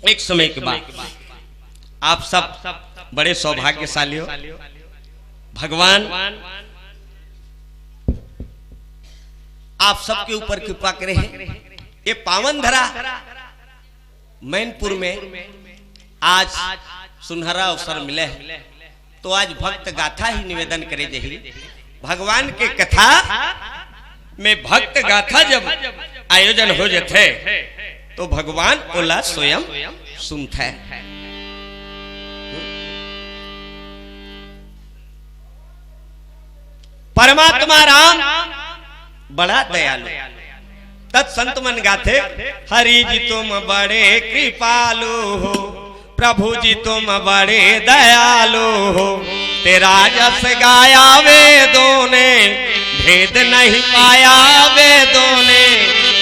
एक समय के बाद आप सब बड़े सौभाग्यशाली हो। भगवान आप सबके ऊपर कृपा करे हैं। ये पावन धरा मैनपुर में आज सुनहरा अवसर मिले है, तो आज भक्त गाथा ही निवेदन करे जही। भगवान के कथा में भक्त गाथा जब आयोजन हो जाते तो भगवान ओला स्वयं सुनता है। परमात्मा राम बड़ा दयालु, तत्संत मन गाथे। हरि जी तुम बड़े कृपालु हो, प्रभु जी तुम बड़े दयालु हो। तेरा जस गाया वेदों ने, भेद नहीं पाया वेदों ने।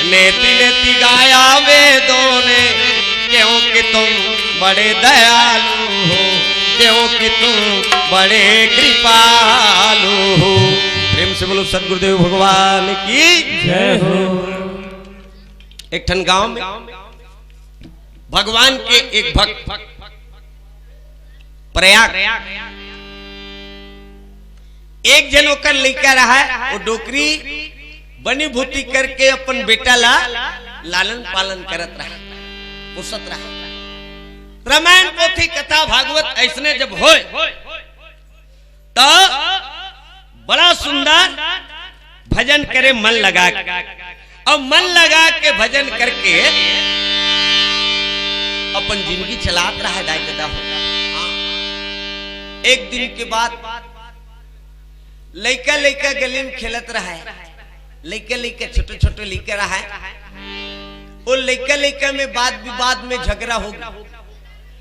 नेति नेति गाया वेदों ने, क्योंकि तुम बड़े दयालु हो, क्योंकि तुम बड़े कृपालु हो। प्रेम से बोलो सदगुरुदेव भगवान की जय हो। एक ठन गांव में भगवान के एक भक्त प्रयाग एक जन होकर लेकर रहा है। वो डोकरी बनी भूती करके अपन बेटा ला लालन पालन करत रहा, पोसत रहा। रामायण पोथी कथा भागवत ऐसने जब होए तो बड़ा सुंदर भजन करे मन लगा के, और मन लगा के भजन करके अपन जिंदगी चलात रहा है। दाई दादा होगा एक दिन के बाद लइका लइका गली में खेलत रहा है। लइका लइका छोटे छोटे लइका रहा है। वो लइका लइका में बात विवाद में झगड़ा हो गया।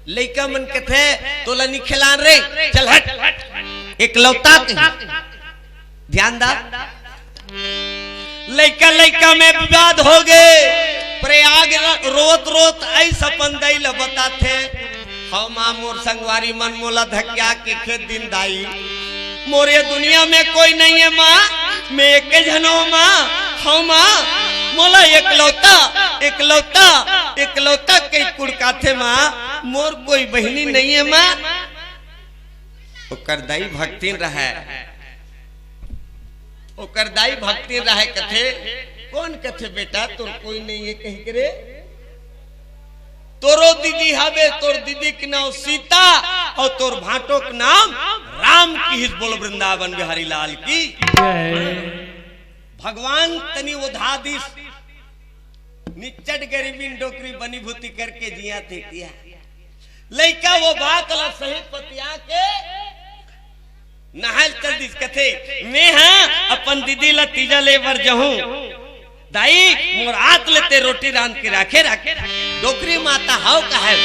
लइका मन कथे तोला नहीं खिलान रे, चल हट। एक लौता ध्यान दा। लइका लइका में विवाद हो गए। प्रयाग रोत रोत ऐसा पंदई ल बताथे, हम मां मोर संगवारी मन मोला धक्या के खेत दिन दाई। मोरे दुनिया में कोई नहीं है माँ, मैं एक जनो माँ। हम माँ मोला एकलौता के कुड़का थे माँ, मोर कोई बहनी नहीं है माँ। ओकर दाई भक्ति रहे, ओकर दाई भक्ति रहे। कथे कौन कथे बेटा तोर कोई नहीं है कहीं करे। तोरो दीदी हवे, तोर दीदी के नाम सीता और तोर भाटो के नाम राम की। हित बोलो वृंदावन बिहारी लाल की। भगवान तनी उधादिस निचट गरीबी डोकरी बनी भूती करके जिया थे किया। लइका वो बात ला सही पतिया के नहाल चल दिस कथे मैं हाँ अपन दीदी ला तीजा ले बर जहूं। दाई मोर हाथ लेते रोटी रांध के राखे राखे। डोकरी माता हाउ का है।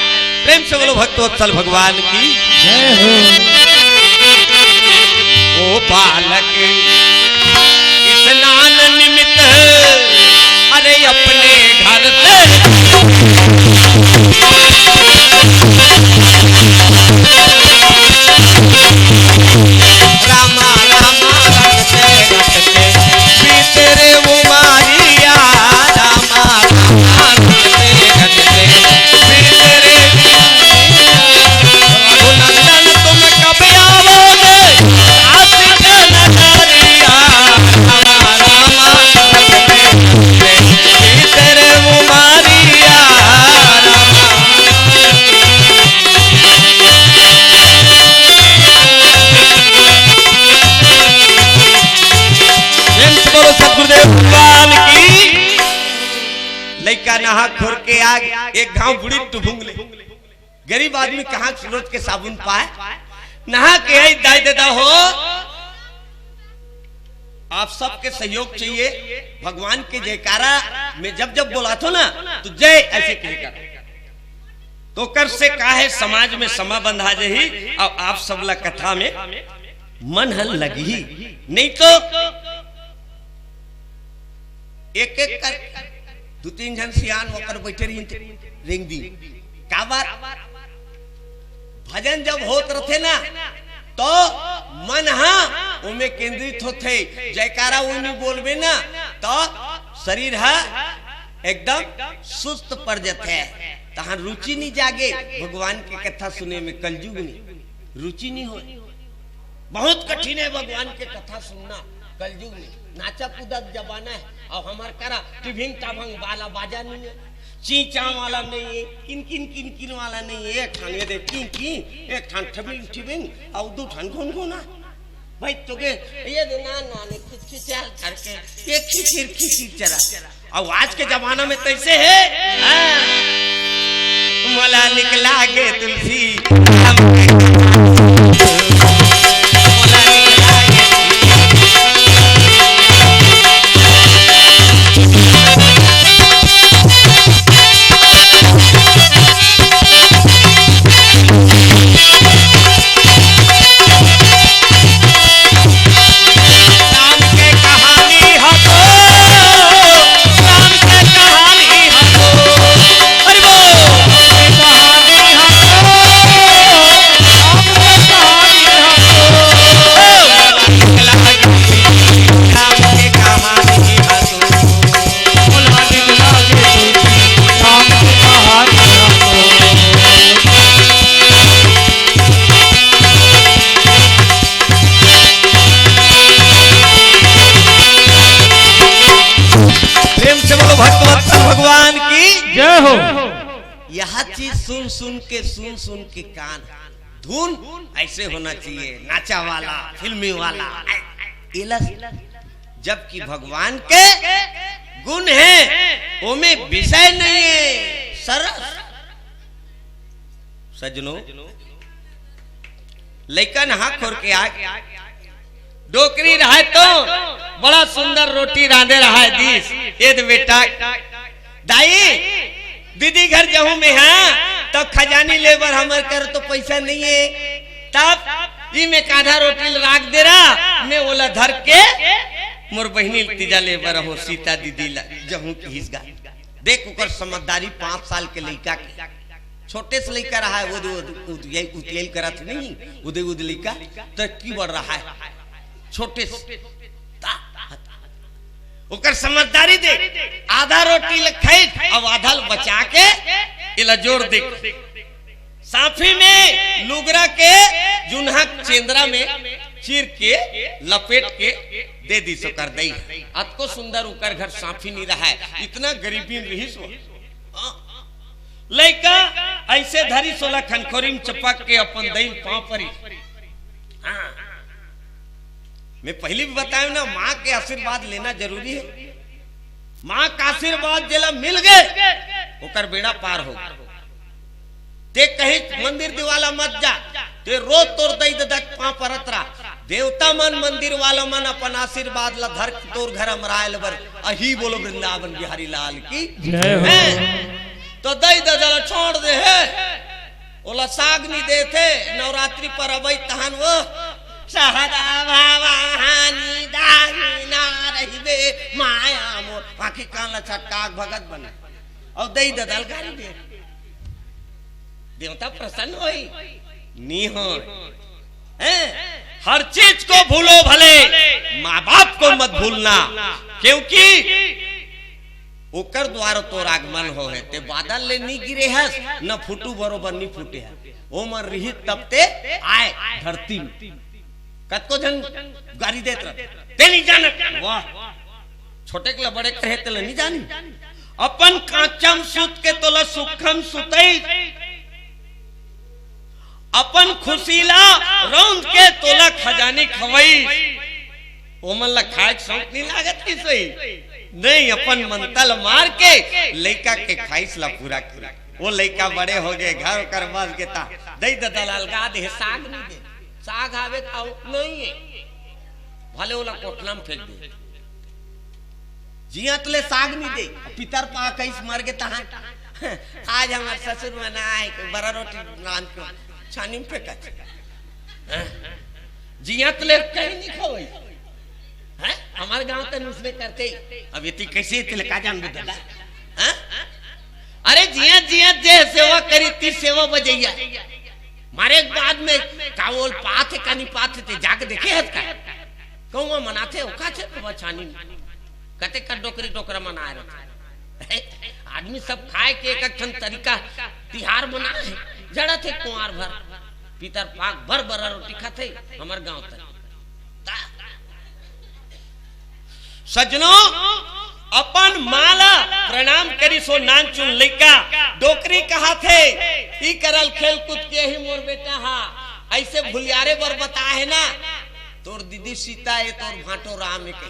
प्रेम से बोलो भक्तोत्सल भगवान की जय हो। ओ बालक स्नान निमित्त अरे अपने घर से रामा रामा रटते रटते बीते रे वो मारिया। रामा रामा रटते रटते बीते रे रघुनंदन तुम कब आओगे आशिक नगरिया। रामा रामा रटते रटते बीते रे वो मारिया। सतगुरुदेव भगवान की। लइका नहा खोर के आग एक गांव बुढ़ी टुभुंग ले। गरीब आदमी कहाँ सूरज के साबुन पाए। नहा के आई दाई दादा हो। आप सबके सहयोग चाहिए। भगवान के जयकारा में जब जब बोला तो ना तो जय ऐसे कहेगा तो कर से काहे समाज में समा बंधा जही। और आप सब ला कथा में मन हल लगी नहीं तो एक एक कर दो तीन जन सियान होकर बैठे रही रिंग दी का बात। भजन जब होत रहे ना तो मन हाँ उनमें केंद्रित होते। जयकारा उन्हीं बोलबे ना तो शरीर है एकदम सुस्त पड़ जाते है। तहां रुचि नहीं जागे भगवान की कथा सुने में, कलयुग में रुचि नहीं हो। बहुत कठिन है भगवान के कथा सुनना कलयुग में। नाचा कूदा जमाना है और हमार करा टिभिंग टाभंग वाला बाजा नहीं है, चीचा वाला नहीं है, किन किन किन किन वाला नहीं है। एक ठान ये दे की एक ठान ठबिंग ठबिंग और दो ठान कौन को ना भाई तो के ये ना ना ने खिचखिचाल करके एक खिचखिच चला। और आज के जमाना में कैसे है मला निकला गे तुलसी भगवान की जय हो। यह चीज सुन सुन के कान धुन ऐसे होना चाहिए, नाचा वाला फिल्मी वाला। जबकि भगवान के गुण है ओमे विषय नहीं है। सरस सजनो लेकिन हाँ खोर के आग डोकरी रहा तो बड़ा सुंदर रोटी रांधे रहा है दीस ये बेटा दाई दीदी घर जाऊं मैं हाँ तो खजानी लेबर हमारे कर तो पैसा नहीं है, तब ई में काधा रोटी राख दे रहा मैं ओला धर के मोर बहनी तीजा लेबर हो सीता दीदी जहूं की हिस्सा देख उकर समझदारी 5 साल के लड़का के छोटे से लड़का रहा है वो यही करा थी नहीं उदय लड़का तो की बढ़ रहा है छोटे उकर समझदारी दे आधा रोटी खाई अब आधा बचा के इला जोड़ दे साफी में लुगरा के जुन्हा चेंद्रा में चीर के लपेट के दे दी सो कर दई। अतको सुंदर उकर घर साफी नहीं रहा है, इतना गरीबी रही सो लइका ऐसे धरी सोला खनखोरी में चपक के अपन दई पांव परी। मैं पहले भी बताया ना माँ के आशीर्वाद लेना जरूरी है। माँ का आशीर्वाद जेला मिल गए ओकर बेड़ा पार हो। ते कहीं मंदिर दिवाला मत जा ते रोज तोर दई ददक पांव परत रहा। देवता मन मंदिर वाला मन अपन आशीर्वाद ला धर तोर घर अमरायल बर अही बोलो वृंदावन बिहारी लाल की जय हो। तो दई ददला छोड़ दे है ओला साग नहीं देते नवरात्रि पर अबई तहन वो सहदा भवानी दाहिना रहिबे माया मोर आखी कान ला छटकाक भगत बने और दई ददल गारी दे देवता प्रसन्न होई नी हो। हर चीज को भूलो भले माँ बाप को मत भूलना क्योंकि ओकर द्वारा तोर आगमन हो है ते बादल ले नहीं गिरे है न फुटू बरोबर नहीं फूटे है ओ मन रही तब ते आए धरती में कतको जन गाड़ी देत रह ते नहीं जान वाह छोटे के बड़े कहे ते नहीं जानी अपन कांचम सुत के तोला सुखम सुतई अपन खुशीला रौंद के तोला खजानी खवई ओमन ला खाए शौक नहीं लागत की सही नहीं अपन मंतल मार के लइका के खाइस ला पूरा किया। वो लइका बड़े हो गए घर कर बस के ता दई दलाल गा दे साग नहीं दे साग आवे खाओ नहीं है भले ओला कोटला में फेंक दे जियात ले साग नहीं दे पितर पा कैस मर के तहां आज हमार ससुर बनाए के बड़ा रोटी रान के छानी में फेंका जियात ले कहीं नहीं खाओई हैं हमारे गांव तक उसने करते अब ये कैसे इतने का जान बदला हैं अरे जिया जिया जे सेवा करी ती सेवा बजैया मारे बाद में कावल पाथे कानी पाथे ते जाके देखे हत का कहूं मनाते ओका छे बाबा छानी कते का डोकरी टोकरा मना रहे आदमी सब खाए के एक ठन तरीका तिहार मना है। जड़ा थे कुंवार भर पितर पाक भर भर रोटी खाते हमार गांव तक। सजनो अपन माला प्रणाम करी सो नान चुन लइका डोकरी कहा थे ई करल खेल कूद के ही मोर बेटा हा ऐसे भुलियारे बर बता है ना तोर दीदी सीता है तोर भाटो राम है के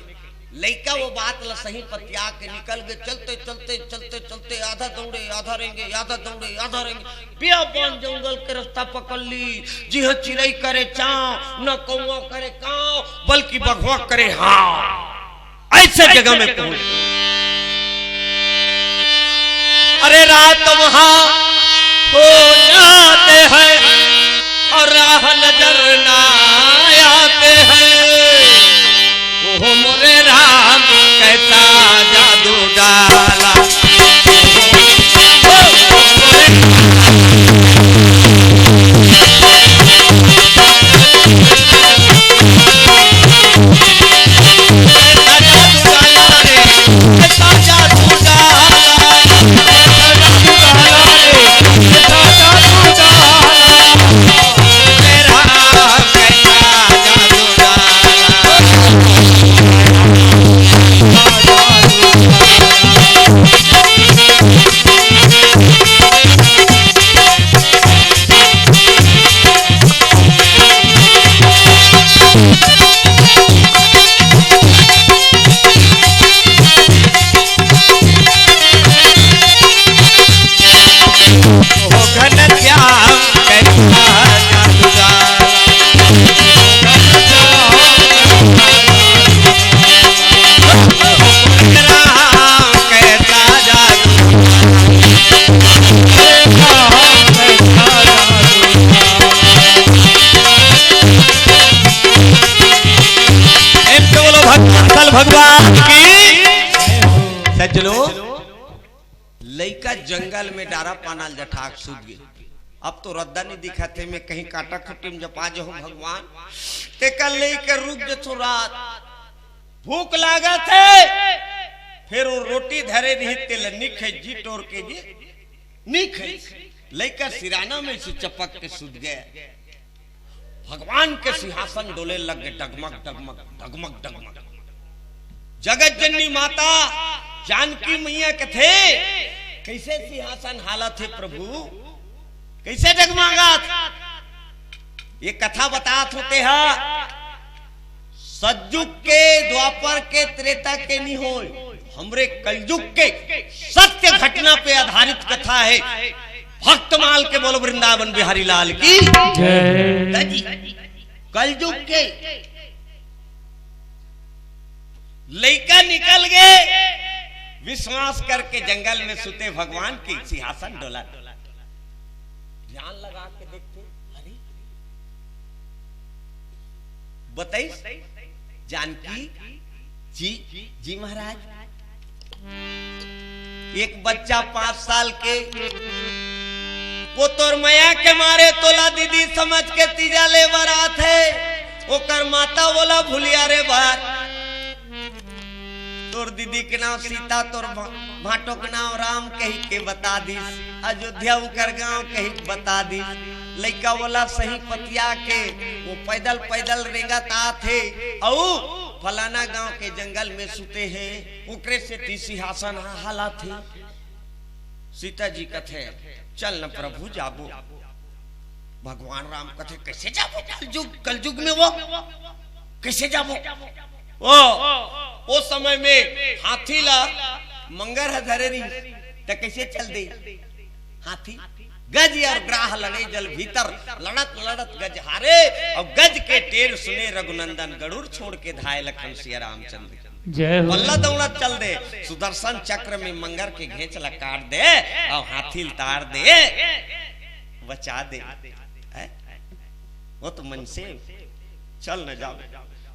लइका वो बात ल सही पतिया के निकल गए। चलते चलते चलते चलते आधा दौड़े आधा रहेंगे आधा दौड़े आधा रहेंगे बियाबान जंगल के रास्ता पकड़ ली। जी हाँ चिड़ई करे चाव न कौवा करे काव बल्कि बघवा करे हाँ। ऐसे जगह में पहुंच अरे रात वहां हो जाते हैं और राह नजर ना आते हैं। वो मोरे राम कैसा जादू डाला भगवान की। सज्जनो लइका जंगल में डारा पानाल जठाक सूत गए। अब तो रद्दा नहीं दिखा थे मैं कहीं काटा खुटी में जपा जो भगवान ते कल लेकर रुक जो रात भूख लागा थे फिर वो रोटी धरे नहीं तेल निखे जी टोर के जी निखे लइका सिराना में से चपक के सूत गए। भगवान के सिंहासन डोले लग गए डगमग डगमग डगमग डगमग। जगत जननी माता जानकी मैया के थे कैसे सिंहासन हालत है प्रभु कैसे डगमगात ये कथा बतात होते हैं। सतयुग के द्वापर के त्रेता के नहीं हो हमरे कलयुग के सत्य घटना पे आधारित कथा है। भक्तमाल के बोलो वृंदावन बिहारी लाल की जय। कलयुग के लइका निकल गए विश्वास करके जंगल में सुते भगवान की सिंहासन डोला। ध्यान लगा के देखते अरे बताइए जानकी जी जी महाराज एक बच्चा 5 साल के वो तोर मैया के मारे तोला दीदी समझ के तीजा ले बरात है ओकर माता बोला भूलिया रे बात तोर दीदी के नाम सीता तोर भाटो के नाम राम कही के बता दी अयोध्या उकर गांव कही बता दी। लइका बोला सही पतिया के वो पैदल पैदल रेंगता थे औ फलाना गांव के जंगल में सुते हैं ओकरे से ती सिंहासन हाला थे। सीता जी कथे चल न प्रभु जाबो। भगवान राम कथे कैसे जाबो कलयुग में वो कैसे जाबो। ओ समय में हाथी ला मंगर धरे रही तो कैसे चल दे हाथी गज और ग्राह लड़े जल भीतर लड़त लड़त गज हारे और गज के टेर सुने रघुनंदन गरुड़ छोड़ के धाय लखन सिया रामचंद्र बल्ला दौड़ा चल दे सुदर्शन चक्र में मंगर के घेच ला काट दे और हाथी तार दे बचा दे। वो तो मन से चल न जाओ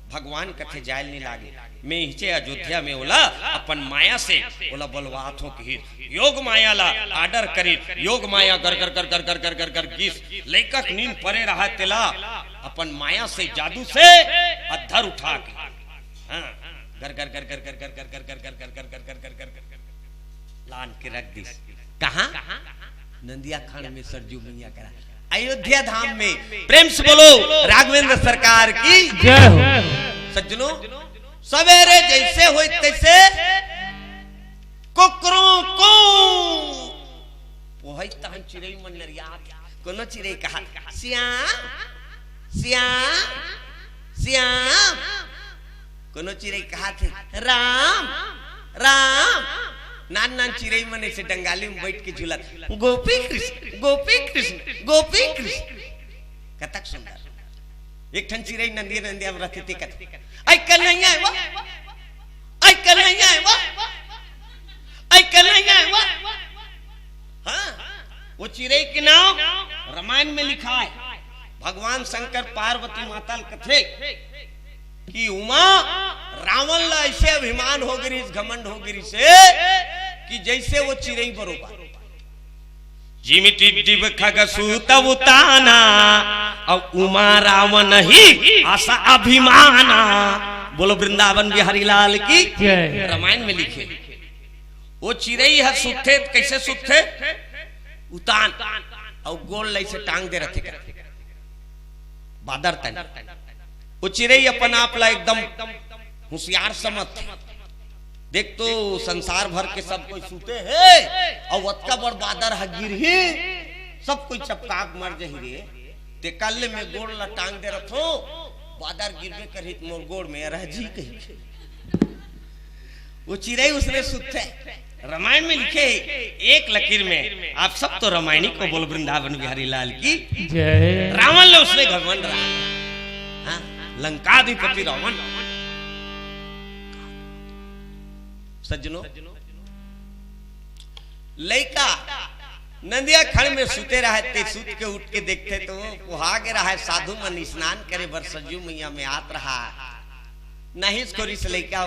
भगवान कथे जायल नहीं लागे मैं हिचे अयोध्या में ओला अपन माया से ओला बलवात हो की योग माया ला आर्डर करी योग माया कर कर कर कर कर कर कर कर गिस लेकक नींद परे रहा तेला अपन माया से जादू से अधर उठा के हां कर कर कर कर कर कर कर कर कर कर कर कर कर कर कर कर लान के रख दी। कहा? नंदिया खंड में सरजू मैया करा, अयोध्या धाम में। प्रेम से बोलो राघवेंद्र सरकार की जय हो। सज्जनों, सवेरे जैसे हो तैसे कुकरों को वही तहन चिड़ई मन नरिया कोनो चिड़ई कहा श्याम श्याम श्याम, कोनो चिड़ई कहा थे राम राम। नान नान चिड़ई मन से डंगाली में बैठ के झूलत गोपी कृष्ण गोपी कृष्ण गोपी कृष्ण। कतक सुंदर। एक ठन चिड़ई नंदिया नंदिया में रहते थे, आई कन्हैया है वो, आई कन्हैया है वो, आई कन्हैया है वो। हाँ, वो चिड़ई के नाम रामायण में लिखा है। भगवान शंकर पार्वती माता कथे कि उमा रावण ला ऐसे अभिमान हो गई, घमंड हो गई से कि जैसे वो चिड़ई बरोबर जिमिति दिव खग सूत उताना और उमा रावण ही आशा अभिमाना। बोलो वृंदावन बिहारी लाल की जय। रामायण में लिखे वो चिड़ई है सुथे, कैसे सुथे उतान और गोल लाई से टांग दे रखे बादर तन। वो चिड़ई अपन आप ला एकदम होशियार समझ। देख तो संसार भर के सब कोई सूते है और वत्का बड़ बादर है गिर ही सब कोई चपकाक मर जही रे। ते कल में गोड़ ला टांग दे रखो बादर गिरबे करहित मोर गोड़ में रह जी कही। वो चिड़ई उसने सुते रामायण में लिखे एक लकीर में। आप सब तो रामायणी को बोल वृंदावन बिहारी लाल की जय। रावण ने उसने घमंड रहा, हाँ? लंकाधिपति रावण। सज्जनों, लड़का नंदिया खंड में सुते रहते, सूत के उठ के देखते तो वहां के रहा साधु मन स्नान करे बर सरजू मैया में आत रहा। नहीं छोरी से लड़का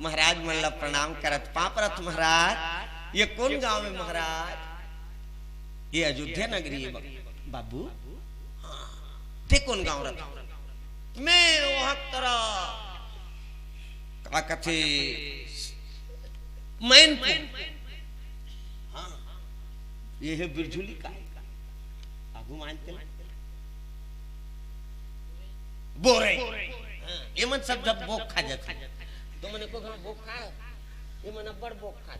महाराज मन ला प्रणाम करत पापरत महाराज ये कौन गांव में महाराज? ये अयोध्या नगरी है बाबू। थे कौन गांव रहा? मैं वहां तरह का कथे मैनपुर। हाँ, ये है बिरजुली का आगू मानते बोरे। ये मन सब जब बोक खा जाते तो मैंने को घर बोक खा, ये मन बड़ बोक खा।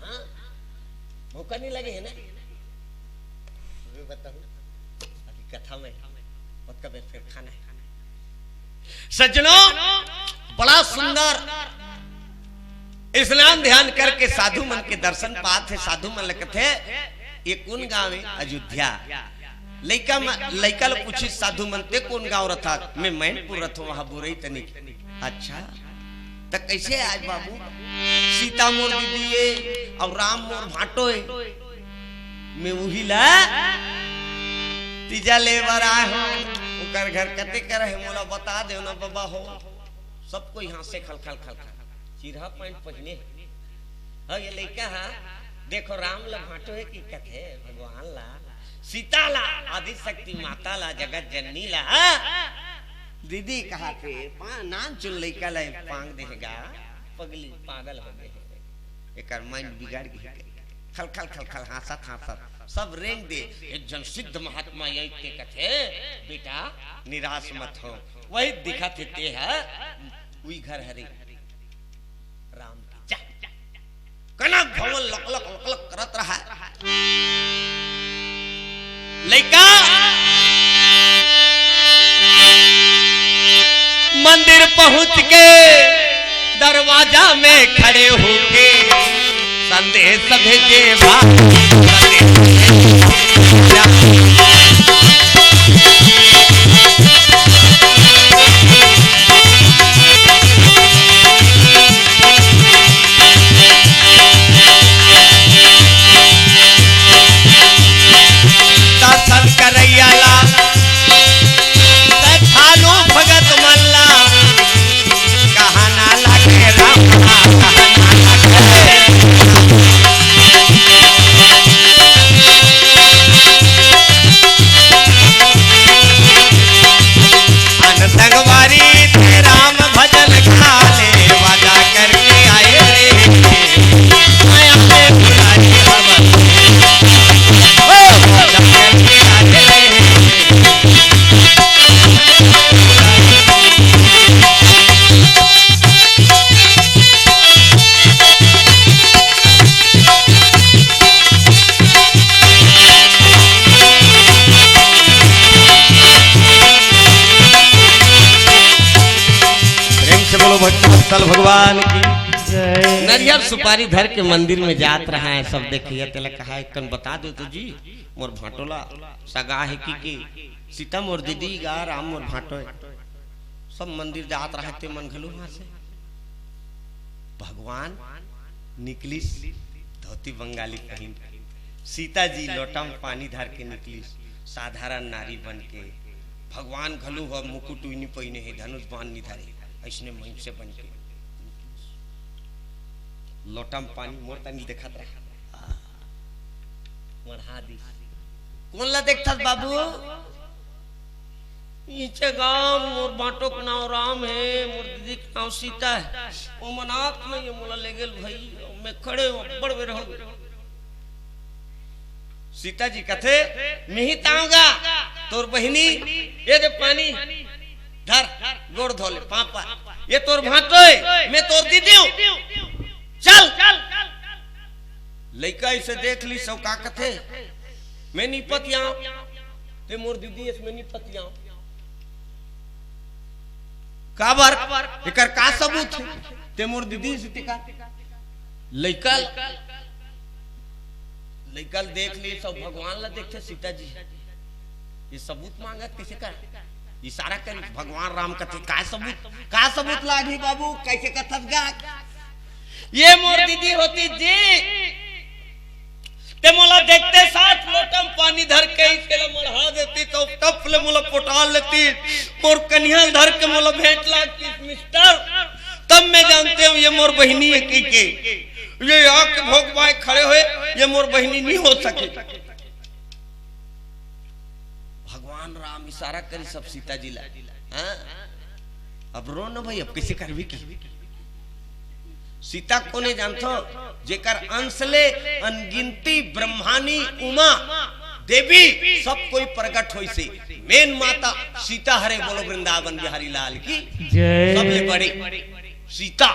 हाँ, भूखा नहीं लगे है ना? बताओ अभी कथा में कभी फिर खाना है। सज्जनों, बड़ा सुंदर स्नान ध्यान करके साधु मन के दर्शन पाते। साधु मन लगते ये कौन गांव है? अयोध्या। लइका लोग पूछी साधु मन ते कौन गांव रथा? मैं मैनपुर रथ वहां बुरई तनी। अच्छा तो कैसे आज बाबू? सीता मोर दीदी और राम मोर भाटो है, मैं वही ला तीजा ले बर आए हो। उकर घर कते कर है मोला बता दे ना बाबा हो। सब कोई यहाँ से खल खल खल खल चिरहा पैंट पहने। हाँ, ये लड़का है देखो राम ला भाटो है कि कथे भगवान ला सीता ला आदि शक्ति माता ला जगत जननी ला। दीदी कहा थे नान चुन लड़का ला पांग देगा पगली पागल हो गए, एक माइंड बिगाड़ गई। खल खल खल खल हासत हासत सब रेंग दे। एक जन सिद्ध महात्मा यही ते कथे बेटा निराश मत हो, वही दिखा थे ते है वही घर हरे राम की जा कनक भवन लक लक लक लक करत रहा। लइका मंदिर पहुंच के दरवाजा में खड़े होके संदेश भेजे दर्शन करैयाला थालो भगत मल्ला कहना लगे राम कहना लगे नरियल सुपारी धर के मंदिर में जात रहा है, सब देखिए तेला कहा है कन बता दो तो जी मोर भाटोला सगा है की सीता मोर दीदी गा राम मोर भाटो सब मंदिर जात रहा ते मन घलू वहां से भगवान निकली धोती बंगाली पहन, सीता जी लोटा में पानी धर के निकली साधारण नारी बन के, भगवान घलू हो मुकुट उनी पहिने है धनुष बाण निधारे ऐसने मन से बन के लोटा में पानी मोर तनी देखत रहा मरहा दी कौन ला देखता बाबू नीचे गांव मोर बाटो का नाम राम है, मोर दीदी का नाम सीता है, वो मनाक में ये मोला ले गेल भाई मैं खड़े हो बड़ बेर हो सीता जी कथे मिही ताऊंगा तोर बहिनी ये दे पानी धर गोड़ धोले पापा ये तोर भाटो है मैं तोर दीदी हूं चल लइका इसे देख ली सब का कथे मैं निपतिया ते मोर दीदी इसमें निपतिया काबर एकर का सबूत ते मोर दीदी से टिका लइकल लइकल देख ली सब भगवान ला देखते सीता जी ये सबूत मांगत कैसे कर इशारा कर भगवान राम कथे का सबूत लागी बाबू कैसे कथत गा ये मोर दीदी होती जी ते मोला देखते साथ लोटम पानी धर के इसके मढ़ा देती तो टप ले मोला पोटा लेती मोर कन्या धर के मोला भेंट लागती मिस्टर तब मैं जानते हूँ ये मोर बहिनी है की ये आके भोग भाई खड़े हुए ये मोर बहिनी नहीं हो सके भगवान राम इशारा करी सब सीता जी ला अब रो न भाई अब कैसे करवी की सीता को नहीं जानतो जेकर अंशले अनगिनती ब्रह्मानी उमा देवी सब कोई प्रकट होई से मेन माता सीता हरे बोलो वृंदावन बिहारी लाल की सबले बड़ी सीता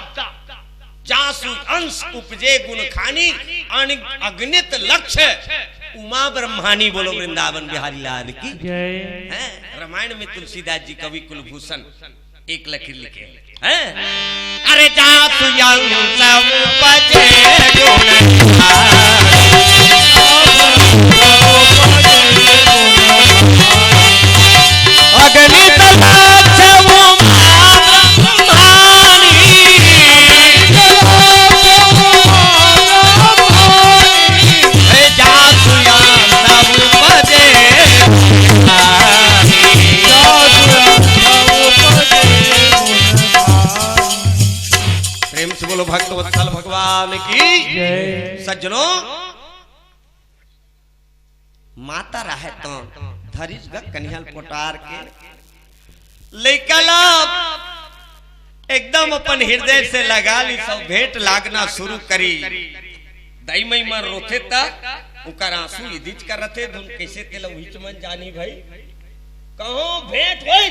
जासु अंश उपजे गुण खानी अगणित लक्ष्य उमा ब्रह्मानी बोलो वृंदावन बिहारी लाल की रामायण में तुलसीदास जी कवि कुलभूषण एक लकीर लिखे अरे जासु सब बजे अगणित लक्ष्य बोलो भक्त वत्सल भगवान की सज्जनों माता रहे तो धरिस ग कन्हल पोटार के लेकला एकदम अपन हृदय से लगा ली सब भेंट लागना शुरू करी दई मई मर रोथे तक उकर आंसू इदिच कर रथे धुन कैसे तेल उहिच मन जानी भाई कहो भेंट होई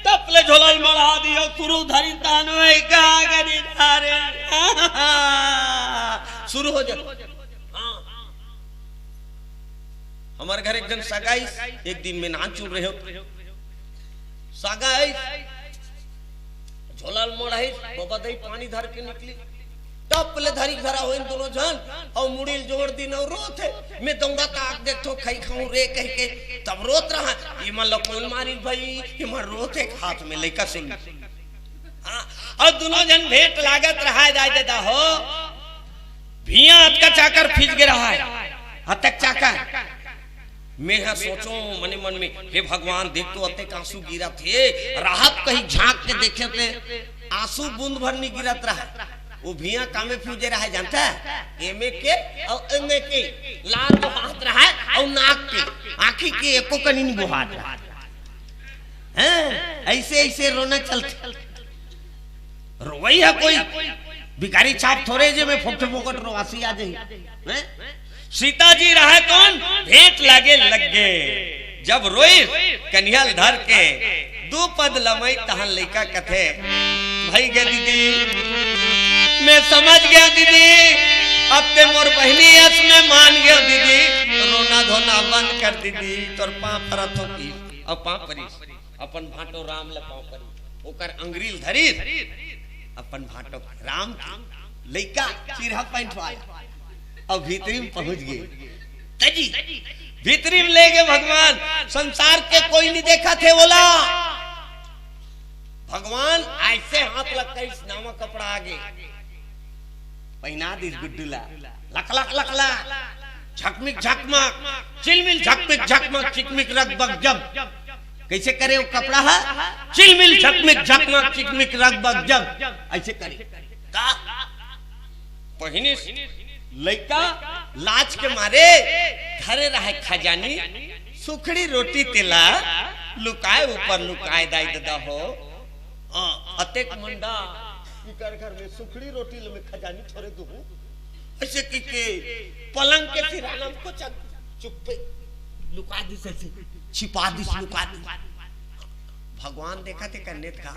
तपले झोलल मढ़ा दियो तुरु धरी तानवे का गनी धारे शुरू हो जा हमारे घर एक जन सगाई एक दिन में नाच चुल रहे हो सगाई झोलल मढ़ाई बाबा दई पानी धर के निकली टपले धरी धरा हो इन दोनों जन और मुड़ील जोड़ दी न रोत है मैं दौड़ा ताक देखो खाई खाऊं रे कह के तब रोत रहा ये मन लो कौन मारी भाई ये मन रोत है हाथ में लेकर सुन और दोनों जन भेंट लागत रहा जाए देता हो भिया हथ का चाकर फिज गिरा है हतक चाकर मैं है सोचो मने मन में हे भगवान देख तो अते आंसू गिरा थे राहत कहीं झांक के देखे थे आंसू बूंद भर नहीं गिरत रहा वो भिया कामे फ्यूजे रहा है जानता है एमे के और एमे के लाल तो हाथ रहा है और नाक के आंखी के एको कनी नहीं बुहात रहा हैं ऐसे ऐसे रोना चलते रोई है कोई भिखारी छाप थोड़े जे में फोकट फोकट रोवासी आ जाई हैं सीता जी रहा कौन भेंट लागे लग गए जब रोई कन्हल धर के दो पद लमई तहन लइका कथे भाई गे दीदी मैं समझ गया दीदी अब ते मोर बहनी यस में मान गया दीदी रोना धोना बंद कर दीदी तोर पांव परत होती अब पांव परी अपन भाटो राम ले पांव परी ओकर अंग्रील धरी अपन भाटो राम लड़का सिरहा पैंट वाला और भीतरी में पहुंच गए तजी भीतरी में ले गए भगवान। संसार के कोई नहीं देखा थे बोला भगवान ऐसे हाथ लगता है इस नामा कपड़ा आगे पहना दी गुड्डूला लक लक लक लक झकमिक झकमक चिलमिल झकमिक झकमक चिकमिक रग बग जब कैसे करे वो कपड़ा है चिलमिल झकमिक झकमक चिकमिक रग बग जब ऐसे करे का पहिने लड़का लाज के मारे घरे रहे खजानी सुखड़ी रोटी तेला लुकाए ऊपर लुकाए दाई दादा हो अतेक मंडा इकर घर में सुखड़ी रोटी में खजानी छोड़े दू ऐसे के पलंग के सिराना को चुप्पे लुका दी से छिपा दी लुका दी भगवान देखा थे करने था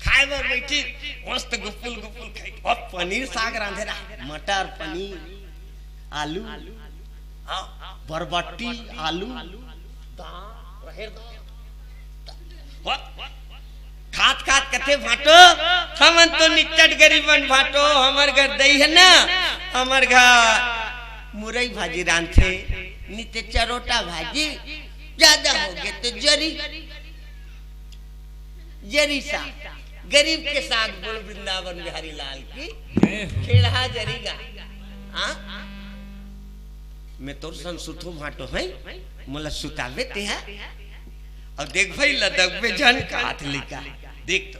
खाए बर बैठी मस्त गुफुल गुफुल खाई और पनीर साग रांधे रहा मटर पनीर आलू बरबट्टी आलू खात खात कथे भाटो हमन तो निकट गरीबन भाटो हमर घर दही है ना हमर घर मुरई भाजी रांधे नीचे चरोटा भाजी ज्यादा हो गए तो जरी सा गरीब के साथ बोल वृंदावन बिहारी लाल की खेड़ा जरीगा मैं तो सुथो भाटो है मोला सुतावे ते है और देख भाई लदक में जन काट लिखा देख तो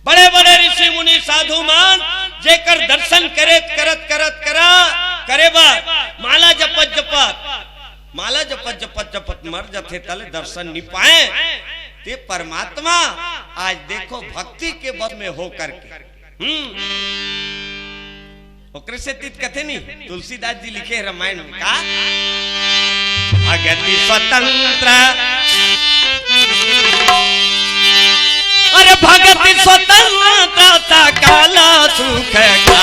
बड़े बड़े ऋषि मुनि साधु मान जेकर दर्शन करे करत करत करा करे बा माला जपत जपत मर जथे तले दर्शन नहीं पाए ते परमात्मा आज देखो भक्ति के बल में हो करके ओकरे से तीत कथे नहीं तुलसीदास जी लिखे रामायण में का भगति स्वतंत्र अरे भगति स्वतंत्रता काला सुख का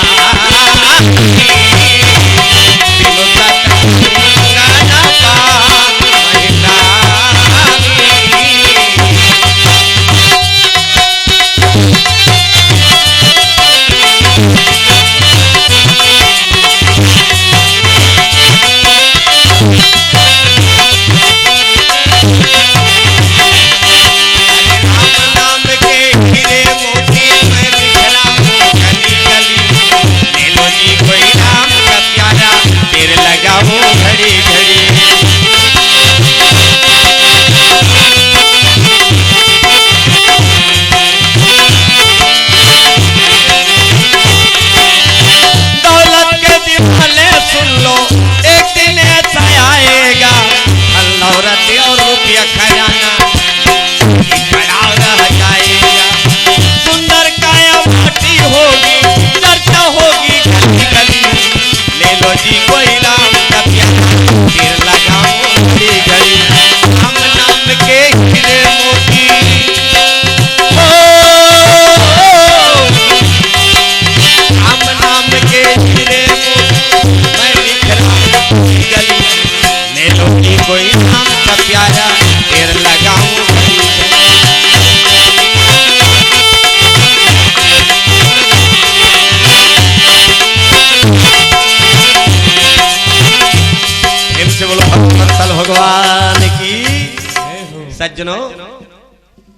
भगवान की सज्जनों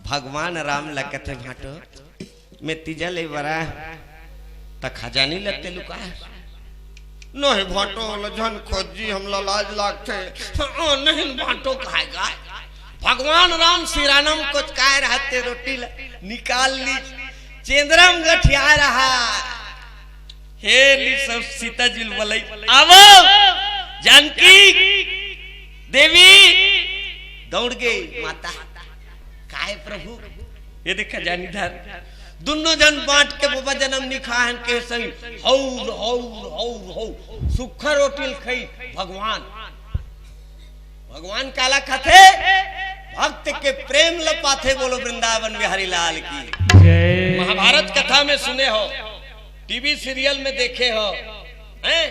भगवान राम लगते भाटो मैं तीजा ले बरा त खजानी लगते लुका नहीं भाटो जन खोजी हमला लाज लागते नहीं भाटो खाएगा भगवान राम सिरानम कुछ काय रहते रोटी निकाल ली चेंद्रम गठिया रहा हे ली सब सीता जी बोले आवो जानकी देवी दौड़ गई माता काय प्रभु ये देखा जानी धर दोनों जन बांट के बाबा जन्म निखाहन के संग हौर हौर हौर हौर सुखा रोटी खाई भगवान काला खाते भक्त के प्रेम लपाथे बोलो वृंदावन बिहारी लाल की महाभारत कथा में सुने हो टीवी सीरियल में देखे हो हैं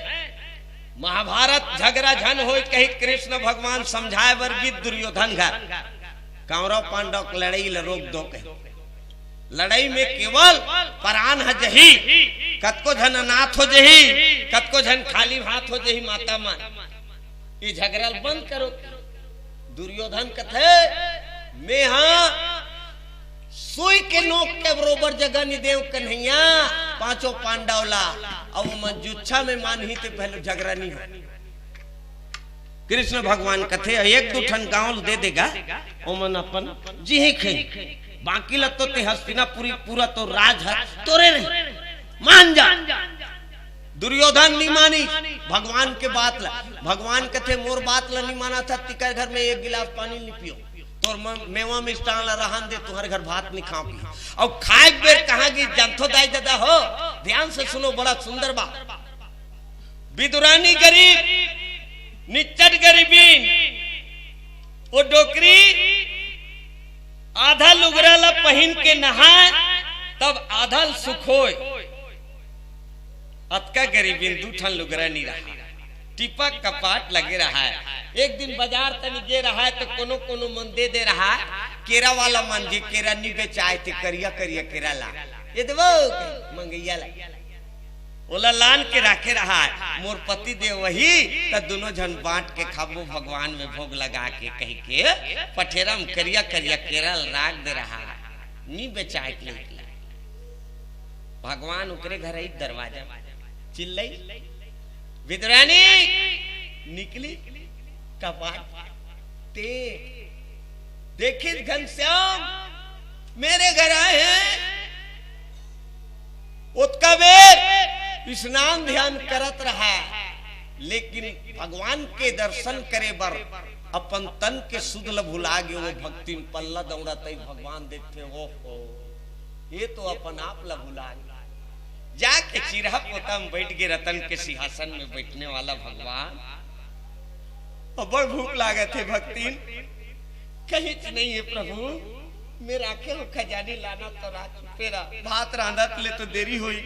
महाभारत झगड़ा झन हो कहीं कृष्ण भगवान समझाए वर्गित दुर्योधन घर कौरव पांडव लड़ाई ल रोक दो कहे लड़ाई में केवल प्राण है जही, कतको झन अनाथ हो जही, कतको झन खाली हाथ हो जही। माता मान ये झगड़ा बंद करो। दुर्योधन कथे मैं हाँ सुई के नोक के बरोबर जगह नहीं देव कन्हैया, पांचों पांडवला और मंजुच्छा में मान ही ते पहले झगड़ा नहीं हो। कृष्ण भगवान कथे एक दो ठन गांव दे देगा ओमन अपन जी ही खे, बाकी लग तो ते हस्तिनापुरी पूरा तो राज है तोरे नहीं मान जा। दुर्योधन नहीं मानी भगवान के बात ला। भगवान कथे मोर बात ला नहीं माना था, तिकर घर में एक गिलास पानी नहीं पियो, तोर मेवा मिष्टान ला रहन दे, तुम्हारे घर भात नहीं खाओ पी। और खाए बेर कहा कि जंथो दाई दादा हो, ध्यान से सुनो बड़ा सुंदर बात। विदुरानी गरीब निच्चट गरीबीन, वो डोकरी आधा लुगरा ला पहन के नहाए तब आधा सुखोय। अतका गरीबीन दू ठन लुगरा नहीं रहा, टिपक कपाट लगे रहा है। एक दिन बाजार तनी गे रहा है तो कोनो कोनो मन दे दे रहा है, केरा वाला मन जी केरा नहीं बेचाए थे, करिया करिया केरा ला ये देवो मंगैया ला ओला लान के रखे रहा है। मोर पति दे वही तो दोनों जन बांट के खाबो भगवान में भोग लगा के कह के पठेरा में करिया करिया केरल राग दे रहा है, नहीं बेचाए के लिए। भगवान उकरे घर ही दरवाजा चिल्लाई, विदुरानी निकली कपाट ते देखी घनश्याम मेरे घर आए हैं। उत्का वेद स्नान ध्यान करत रहा, लेकिन भगवान के दर्शन करे बर अपन तन के शुद्ध ल भुला गए। वो भक्ति में पल्ला दौड़ा तई भगवान देखते हो ये तो अपन आप ला भुला गए। जाके चिरहा पोता में बैठ गए, रतन के सिंहासन में बैठने वाला भगवान। और बड़ भूख लागे थे भक्ति, कहीं नहीं है प्रभु मेरा आखे हो खजानी लाना तो रात पेरा भात रांधत ले तो देरी हुई।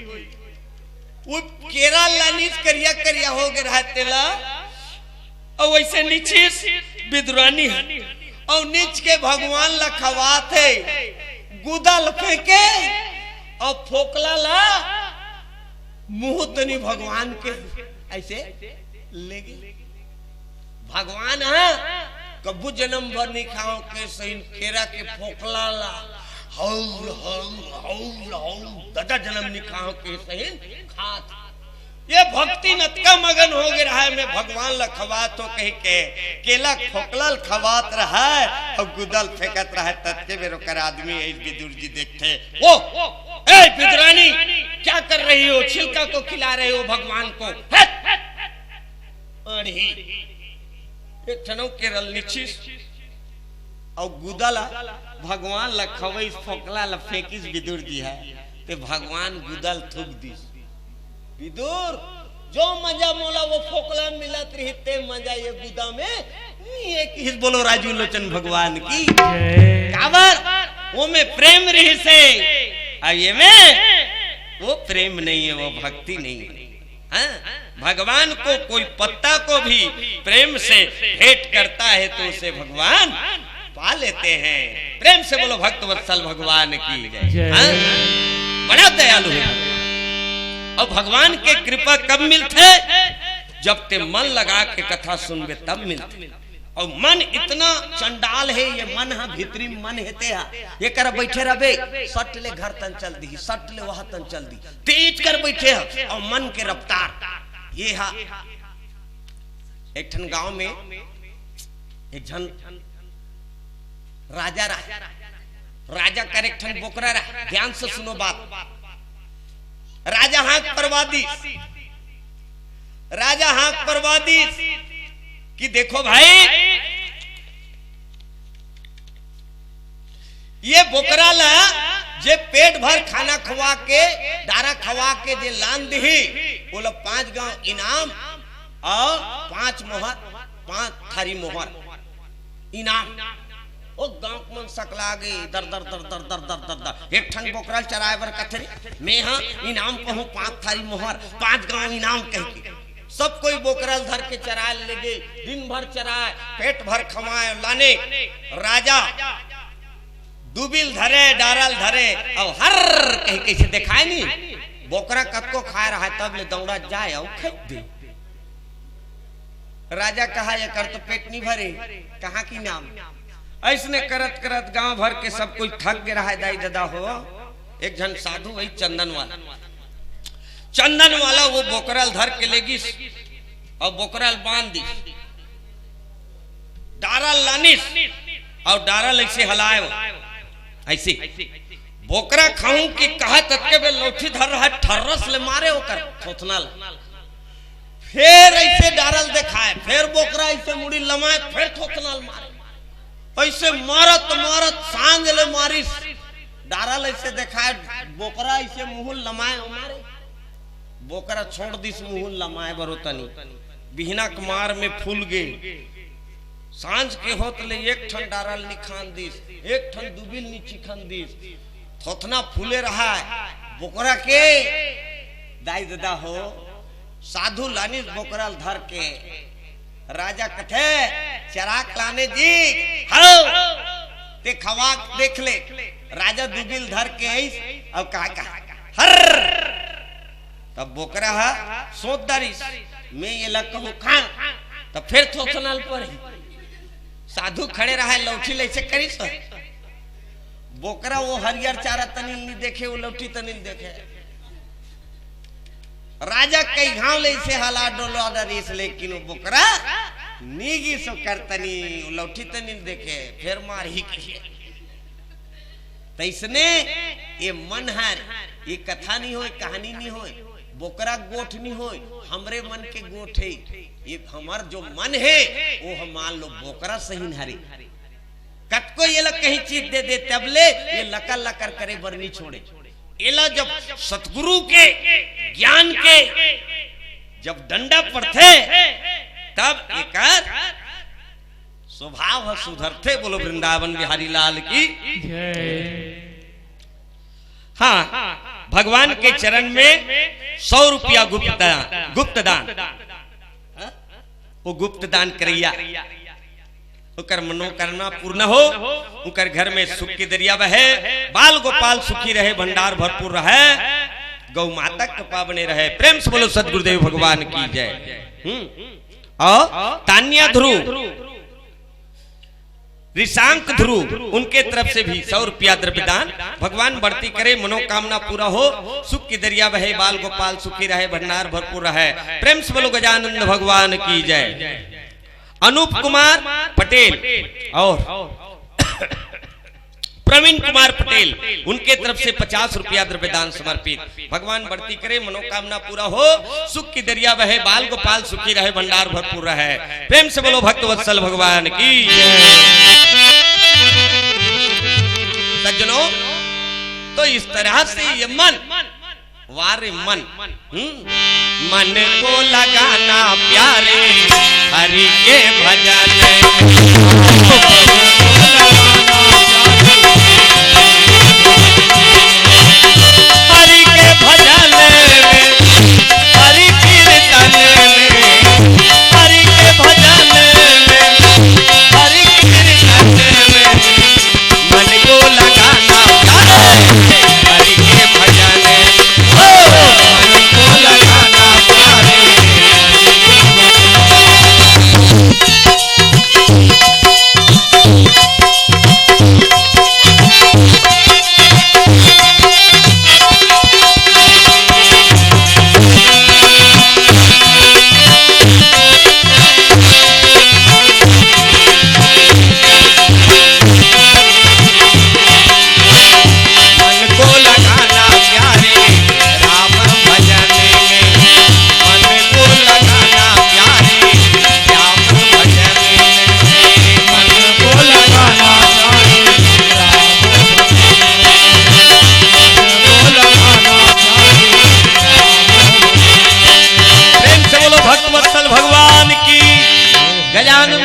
वो केरा लानीस करिया करिया हो गए रहते ला, और वैसे नीचे विदुरानी है और नीच के भगवान ला खवाते गुदल फेंके और फोकला ला मुंह तनी भगवान के ऐसे लेगी। भगवान है कबू जन्म भर नहीं खाओ के सही केरा के फोकला ला हौल हौल हौल हौल दादा जन्म नहीं खाओ के सही खात। ये भक्ति नतका मगन हो गया है, मैं भगवान ला खवात हो कह के केला फोकला खवात रहा है और गुदल फेंकत रहा है। तत्के में रोकर आदमी विदुर जी देखते, ओ ए विदुरानी क्या कर रही हो, छिलका को खिला रहे हो भगवान को। एक ठनों केरल निचिस और गुदला भगवान ला खवई फोकला ला फेंकिस विदुर जी है, ते भगवान गुदल थूक दी। विदुर जो मजा मोला वो फोकला मिलत रहते मजा ये गुदा में नहीं है। किस बोलो राजू लोचन भगवान की काबर वो में प्रेम रही से, अब ये में वो प्रेम नहीं है, वो भक्ति नहीं है। भगवान को कोई पत्ता को भी प्रेम से भेंट करता है तो उसे भगवान पा लेते हैं। प्रेम से बोलो भक्त वत्सल भगवान की जय। बड़ा दयालु है। और भगवान के कृपा कब मिलते, जब ते मन लगा के कथा सुनबे तब मिलते। और मन इतना चंडाल है, ये मन है भीतरी मन हेते है, ये कर बैठे रहे सट ले घर तन चल दी, सट ले वहां तन चल दी, तेज कर बैठे है। और मन के रफ्तार ये है। एक ठन गांव में एक जन राजा रहा, राजा कर एक ठन बोकरा रहा। ध्यान से सुनो बात। राजा हाथ परवादी, राजा हाथ परवादी कि देखो भाई ये बोकरा ला जे पेट भर खाना खवा के डारा खवा के जे लान दी, बोला 5 गांव इनाम और 5 मोहर, 5 थारी मोहर इनाम। ओ गांव मन सकला गई दर दर दर दर दर दर दर दर। एक ठन बोकरा चराए बर कथरी मैं हाँ इनाम कहूं 5 थारी मोहर, 5 गांव इनाम कह के सब कोई बोकरल धर के चराए ले गए। दिन भर चराए, पेट भर खवाए लाने। राजा दुबिल धरे डारल धरे और हर कहीं कैसे दिखाए नहीं बोकरा कतको खा रहा है तब ले दौड़ा जाए और खेत दे। राजा कहा ये कर तो पेट नहीं भरे कहाँ की नाम। ऐसने करत करत गांव भर के सब कोई थक गया है दाई दादा हो। एक जन साधु वही चंदन वाला वो बोकरल धर के लेगी और बोकरल बांध दी डारल लानिस और डारल ऐसे हलाए ऐसे बोकरा खाऊं कि कहा तक के लौठी धर रहा है ठर्रस ले मारे होकर थोथना फिर ऐसे डारल दिखाए फिर बोकरा ऐसे मुड़ी लमाए फिर थोथना मारे ऐसे मारत मारत सांझ ले मारी डारल ऐसे दिखाए बोकरा ऐसे मुंह लमाए मारे बोकरा छोड़ दिस मुंह लमाए बरोतनी बिहना कुमार में फूल गए सांझ के होत ले एक ठन डारल निखान दिस एक ठन दुबिल नीची खान दिस थोथना फूले रहा है बोकरा के दाई दादा हो। साधु लानिस बोकरल धर के राजा कथे चराक लाने जी हो ते खवा देख ले राजा दुबिल धर के ऐस अब कहा हर तब बोकरा है सोच दारिस मैं ये लग कहूं खा तब फिर थोथनाल पर साधु खड़े रहा लौठी ले करी बोकरा वो हरियर चारा तनिल नहीं देखे वो लौठी तनिल देखे राजा कई घाव ले से हाला डोलो दरिस लेकिन वो बोकरा नीगी सो कर तनी लौठी तनिल देखे फिर मार ही तैसने ये मन है ये कथा नहीं हो कहानी नहीं हो बोकरा गोठ नहीं हो हमरे मन के गोठ है ये हमार जो मन है वो हम मान लो बोकरा सही हरी कटको ये लोग कहीं चीज दे दे तबले ये लकर लकर करे बरनी छोड़े एला जब सतगुरु के ज्ञान के जब डंडा पर थे तब एक स्वभाव सुधरते। बोलो वृंदावन बिहारी लाल की हाँ भगवान के चरण में 100 रुपया गुप्त दान वो गुप्त दान करैया उकर मनोकामना पूर्ण हो उकर घर में सुख की दरिया बहे बाल गोपाल सुखी रहे भंडार भरपूर रहे गौ माता कृपा बने रहे। प्रेम से बोलो सदगुरुदेव भगवान की जय। और तान्या ध्रुव ऋषांक ध्रुव उनके तरफ से भी 100 रुपया द्रव्यदान भगवान बढ़ती करे मनोकामना पूरा हो सुख की दरिया बहे बाल गोपाल सुखी रहे भंडार भरपूर रहे। प्रेम से बोलो गजानंद भगवान की जय। अनूप कुमार पटेल और प्रवीण कुमार पटेल उनके तरफ से 50 रुपया द्रव्यदान समर्पित। भगवान बढ़ती करे मनोकामना पूरा हो सुख की दरिया बहे बाल गोपाल सुखी रहे भंडार भरपूर रहे। प्रेम से बोलो भक्त वत्सल भगवान की सज्जनों। तो इस तरह से ये मन वारे मन मन को लगाना प्यारे हरि के भजन हरि के भजन में हरि कीर्तन में हरि के भजन में हरि कीर्तन में मन को लगाना प्यारे हरि के भजन मन को लगाना प्यारे।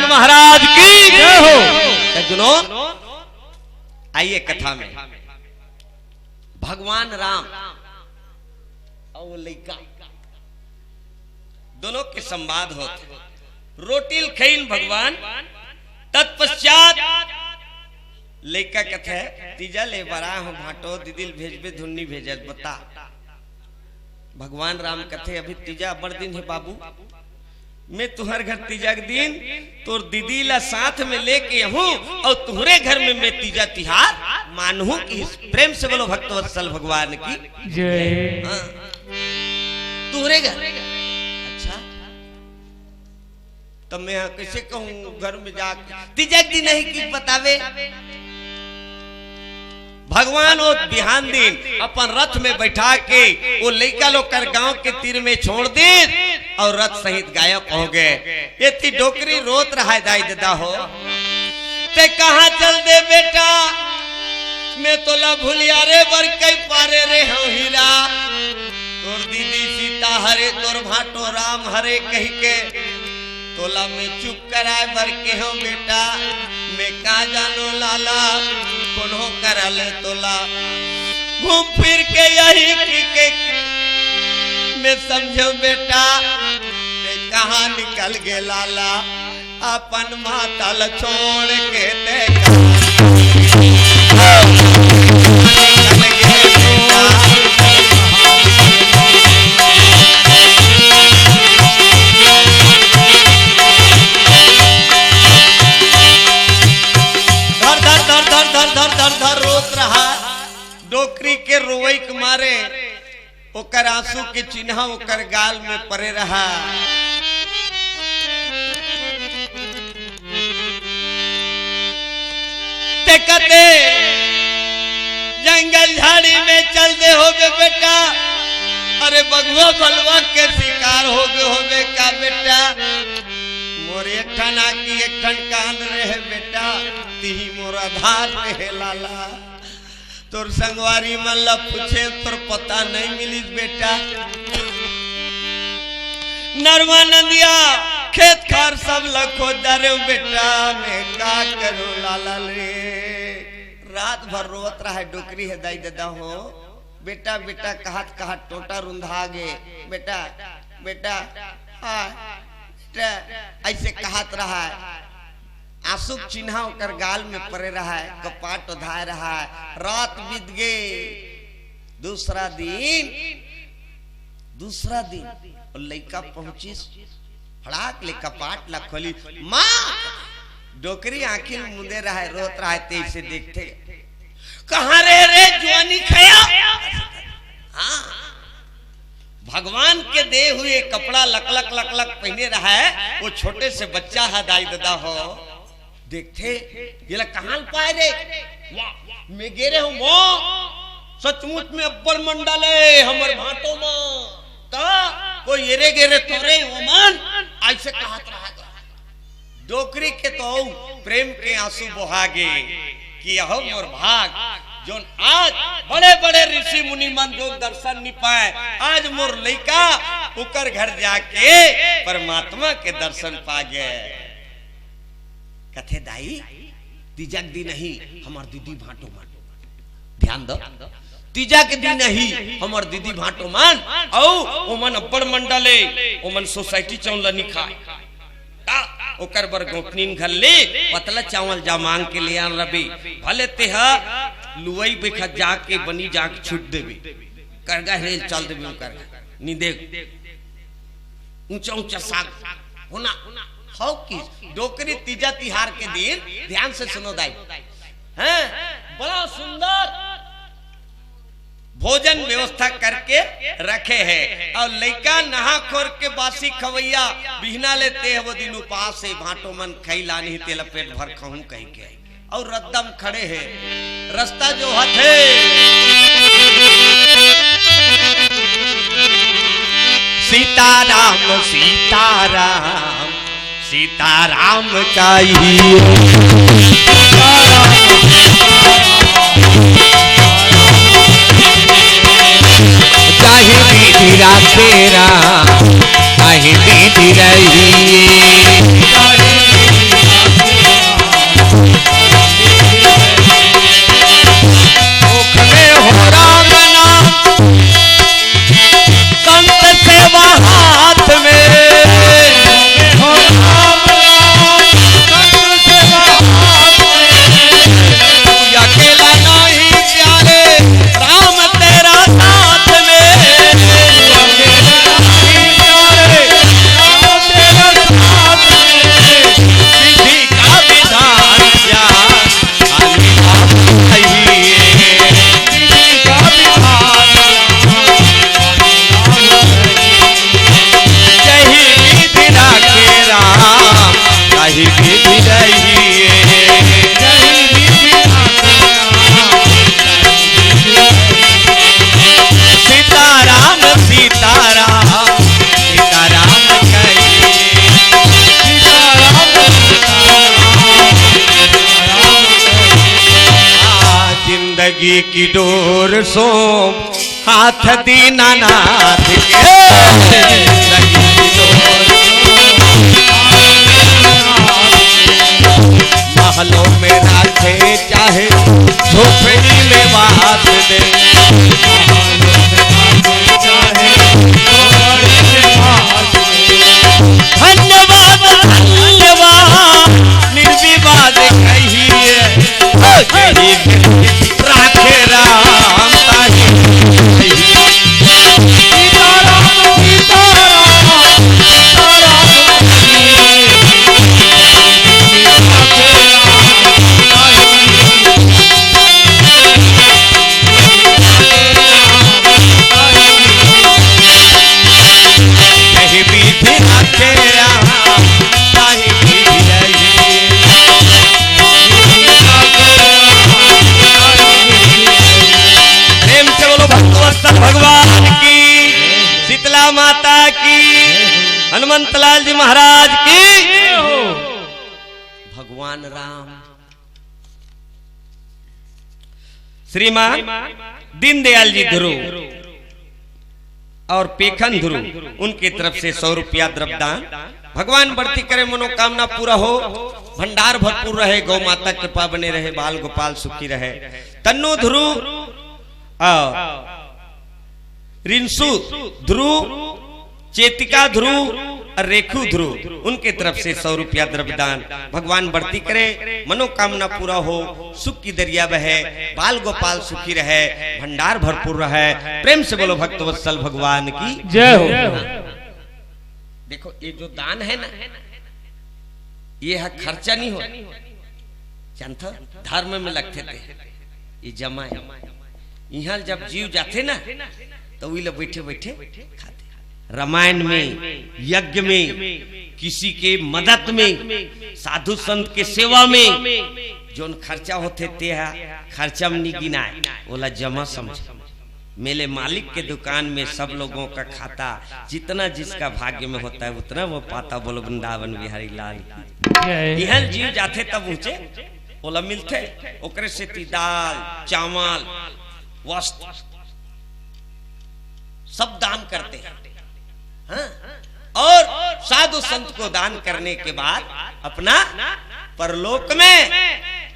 महाराज की जय हो। सज्जनों आइए कथा में भगवान राम और लड़का दोनों के संवाद होते। रोटिल खैन भगवान तत्पश्चात लड़का कथे तीजा ले बड़ा हो भाटो दीदिल भेजबे धुन्नी भेजत बता। भगवान राम कथे अभी तीजा बड़ दिन है बाबू, मैं तुहर घर तीजा के दिन तोर दीदी ला साथ में लेके हूँ और तुहरे घर में मैं तीजा तिहार मानू की। प्रेम से बोलो भक्तवत्सल भगवान की जय। तुहरे घर। अच्छा तब मैं कैसे कहूँ घर में जा तीजा के दिन नहीं की बतावे। भगवान वो बिहान दिन अपन रथ में बैठा के वो लड़का लोग कर गांव के तीर में छोड़ दे और रथ सहित गायब हो गए। ये थी डोकरी रोत रहा है दाई दादा हो ते कहाँ चल दे बेटा, मैं तोला भूलिया रे बर कई पारे रे हो हीरा। तोर दीदी सीता हरे तोर भाटो राम हरे कही के तोला में चुप कराए बर के हो बेटा। मैं का जानो लाला कोनो करल तोला घूम फिर के यही के मैं समझो बेटा ते कहाँ निकल गे लाला अपन माता ल छोड़ के ते डोकरी के रोई के मारे ओकर आंसू के चिन्ह ओकर गाल में पड़े रहा। ते कते जंगल झाड़ी में चल दे होगे बेटा, अरे बगुआ बलवा के शिकार होगे का बेटा। मोर एक ठन आकी एक ठन कान रहे बेटा, तिही मोर आधार रहे लाला। तोर संगवारी मन ला पूछे तोर पता नहीं मिली बेटा। नरवा नदिया खेत खार सब लखो दरे बेटा, मैं का करूं लाला रे। रात भर रोत रहा है डोकरी है दाई दादा हो बेटा बेटा कहत कहत टोटा रुंधा गे बेटा बेटा ऐसे कहत रहा है। आंसू चिन्ह कर गाल में पड़े रहा है, कपाट उधाए रहा है। रात बीत गए, दूसरा दिन और लड़का पहुंची फड़ाक ले कपाट ला खोली। माँ डोकरी आंखी में मुंदे रहा है, रोत रहा है। तेज से देखते कहाँ रे जुआनी खया। हाँ भगवान के दे हुए कपड़ा लक लक लक लक पहने रहा है। वो छोटे से बच्चा है दाई दादा हो देखते ये कहाँ पाए रे। मैं गेरे हूँ मो सचमुच में अब्बल मंडल है हमर भाटो में तो येरे गेरे तोरे ओमान ऐसे कहा रहा। डोकरी के तो प्रेम के आंसू बहागे कि यह मोर भाग जोन आज बड़े बड़े ऋषि मुनि मन जो दर्शन नहीं पाए, आज मोर लइका उकर घर जाके परमात्मा के दर्शन पा गए। कथे दाई तीजा के दिन नहीं हमार दीदी भाटो मान, ध्यान दो तीजा के दिन नहीं हमार दीदी भाटो मान औ ओमन अब्बड़ मंडले ओमन सोसाइटी चौन लनी खा ओकर बर गोपनीन घर ले पतला चावल जा मांग के ले आन रबे। भले तेहा लुवई बेखा जाके बनी जाके छूट देबे करगा हेल चल देबे कर नी देख ऊंचा ऊंचा साग होना हो कि डोकरी तीजा तिहार के दिन ध्यान से सुनो दाई हैं बड़ा सुंदर भोजन व्यवस्था करके रखे हैं और लइका नहा खोर के बासी खवैया बिहना लेते हैं। वो दिन उपास से भाटो मन खैला नहीं तेल पेट भर खाऊं कह के और रद्दम खड़े हैं। रास्ता जो हथे सीताराम सीताराम सीताराम चाहिए चाहे बीती तेरा चाहे बीती रही मुख में हो राम नाम संत सेवा हाथ में हो राम नाम संत सेवा हाथ में जिंदगी की डोर सौंप हाथ दीनानाथ के जिंदगी की डोर महलों में राखे चाहे झोपड़ी में बात दे धन्यवाद धन्यवाद निर्विवाद कहिए राखे राम ताही भगवान की, शीतला माता की, हनुमंतलाल जी महाराज की। भगवान राम श्रीमान दीनदयाल जी ध्रुव और पेखन ध्रुव उनकी तरफ से 100 रुपया द्रव्यदान। भगवान बढ़ती करे, मनोकामना पूरा हो, भंडार भरपूर रहे, गौ माता कृपा बने रहे, बाल गोपाल सुखी रहे। तन्नु ध्रुव और रिंसु ध्रुव, चेतिका ध्रुव और रेखू ध्रुव उनके तरफ से 100 रुपया द्रव्यदान। भगवान बढ़ती करे, मनोकामना पूरा हो, सुख की दरिया बहे, बाल गोपाल सुखी रहे, भंडार भरपूर रहे। प्रेम से बोलो भक्तवत्सल भगवान की जय हो। देखो ये जो दान है ना, ये है खर्चा नहीं हो, जानता धर्म में लगते थे, ये जमा है। यहाँ जब जीव जाते ना तो वही लोग बैठे बैठे खाते। रामायण में, यज्ञ में, किसी के मदद में, साधु संत के सेवा में जो खर्चा होते थे खर्चा में नहीं गिनाए, बोला जमा समझ। मेले मालिक के दुकान में सब लोगों का खाता, जितना जिसका भाग्य में होता है उतना वो पाता। बोलो वृंदावन बिहारी लाल। यहाँ जीव जाते तब ऊंचे बोला मिलते, ओकरे से दाल चावल वस्त्र सब दान करते हैं। हाँ? और साधु संत को दान करने के बाद अपना परलोक में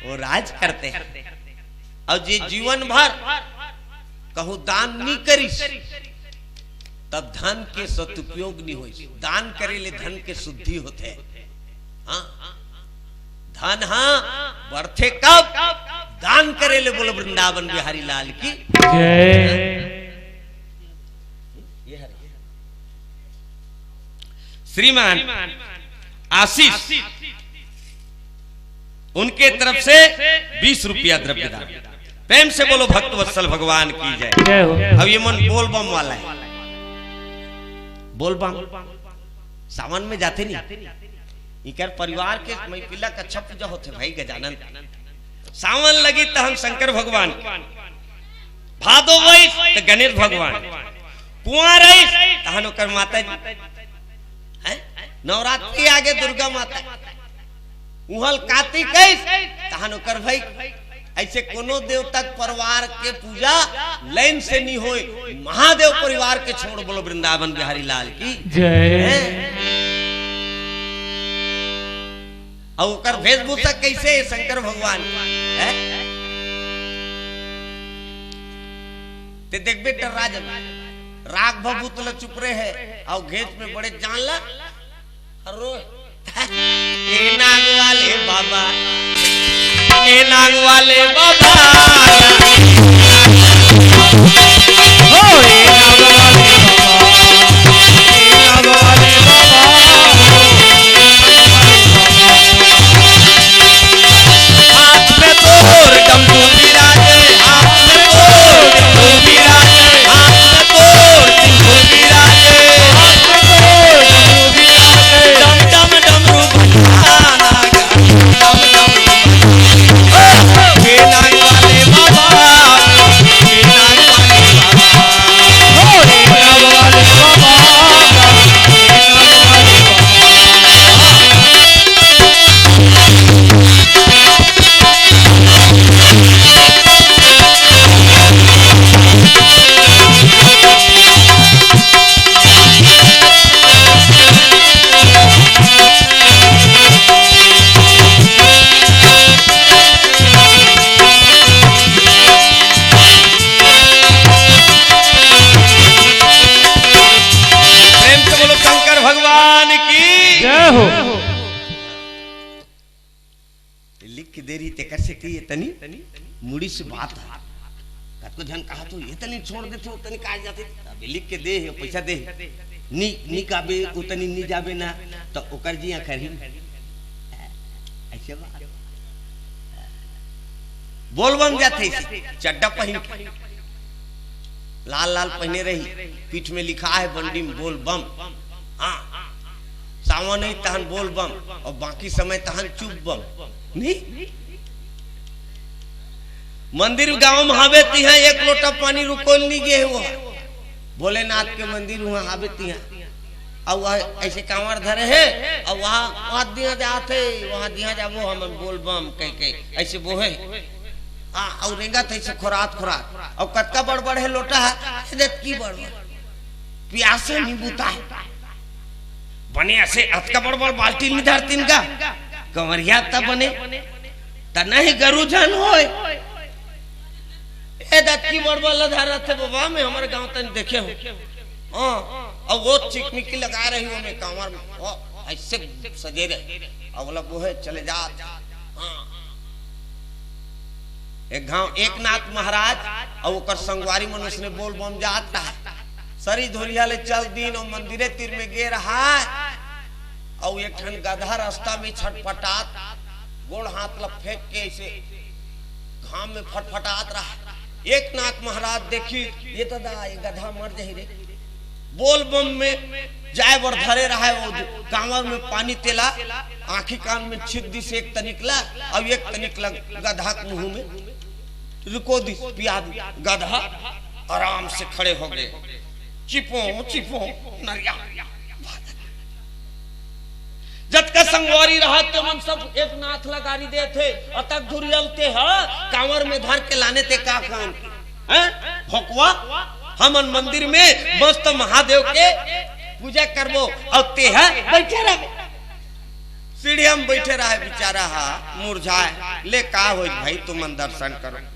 वो राज करते हैं। और ये जीवन भर कहूं दान नहीं करी तब धन के सदुपयोग नहीं हुई। दान करे ले धन के शुद्धि होते। हाँ? धन हाँ बढ़ते कब दान करे ले। बोलो वृंदावन बिहारी लाल की जय। श्रीमान आशीष उनके तरफ से 20 रुपया द्रव्यदान। प्रेम से बोलो भक्तवत्सल भगवान की जय। अब ये मन बोलबम वाला है। बोलबम सावन में जाते नहीं, इकर परिवार के महिला का अच्छा पूजा होते भाई गजानन। सावन लगी तो हम शंकर भगवान, भादो वही तो गणेश भगवान, कुआर तहन ओकर माता जी, नवरात्रि आगे दुर्गा माता, उहल कार्तिक तहन ओकर भाई। ऐसे कोनो देवता परिवार के पूजा लाइन से नहीं होए, महादेव परिवार के छोड़। बोलो वृंदावन बिहारी लाल की जय। और ओकर वेशभूषा कैसे है शंकर भगवान है? ते देख बेटा राजन राग भभूत ल चुप रहे है और घेच में बड़े जान ला रो ए नाग वाले बाबा, ए नाग वाले बाबा, हो ए नाग वाले बाबा, ए नाग वाले बाबा, हाथ में तोर डमरू विराजे, हाथ में तोर डमरू विराजे, हाथ में तोर डमरू विराजे, हाथ में तोर डमरू विराजे, डम डम डमरू बजाना गा, डम डम हे नाग वाले बाबा, हे नाग वाले लिख के दे रही ते कर सकती है तनी मुड़ी से बात है को जन कहा तो ये तनी छोड़ दे तो तनी काज जाते अबे लिख के दे पैसा दे नी काबे उतनी नी जाबे ना तो ओकर जिया करी ऐसे बात बोलबम जाते चड्डा पहन के लाल लाल पहने रही पीठ में लिखा है बंडी में बोल बम हाँ सावन नहीं तहन बोल बम और बाकी समय तहन चुप बम नहीं मंदिर गांव में हावेती है एक लोटा पानी रुकोल नहीं गए वो भोलेनाथ के मंदिर वहां हावेती है और वह ऐसे कांवर धरे है और वहां दिया जाते वहां दिया जाबो हम बोल बम कह के ऐसे वो है और रेंगा थे से खुरात और कतका बड़ है लोटा है देख की बड़ प्यासे नहीं बुता है बने ऐसे अतका बड़ बाल्टी नहीं धरतीन का कंवरिया तब बने त नहीं गरुजन होए ए दत की बड़ लधारा थे बाबा मैं हमारे गांव तक देखे हूं हां और वो चिकमिकी लगा रही हूं मैं कांवर में ऐसे सजे रहे अगला वो है चले जा हां एक गांव एकनाथ महाराज और ओकर संगवारी मनुष्य ने बोल बम जाता है सरी धोरिया ले चल दिन और मंदिरे तीर में गे रहा और एक ठन गधा रास्ता में छटपटात गोड़ हाथ ल फेंक के ऐसे घाम में फटफटात रहा एकनाथ महाराज देखी ये दादा ये गधा मर जाही रे बोल बम में जाए बर धरे रहा है वो कांवर में पानी तेला आंखी कान में छिद्दी से एक तनिकला और एक तनिकला गधा के मुंह में रुको दी पिया गधा आराम से खड़े हो गए चिपो नरिया जब का संगवारी रहा तो मन सब एक नाथ लगारी दे थे अतक धुरियलते है कांवर में धर के लाने ते का काम हैं भोकवा हमन मंदिर में मस्त महादेव के पूजा करबो और ते है बैठे रहे सीढ़िया में बैठे रहा बेचारा हा मुरझाए ले का हो भाई तुम दर्शन करो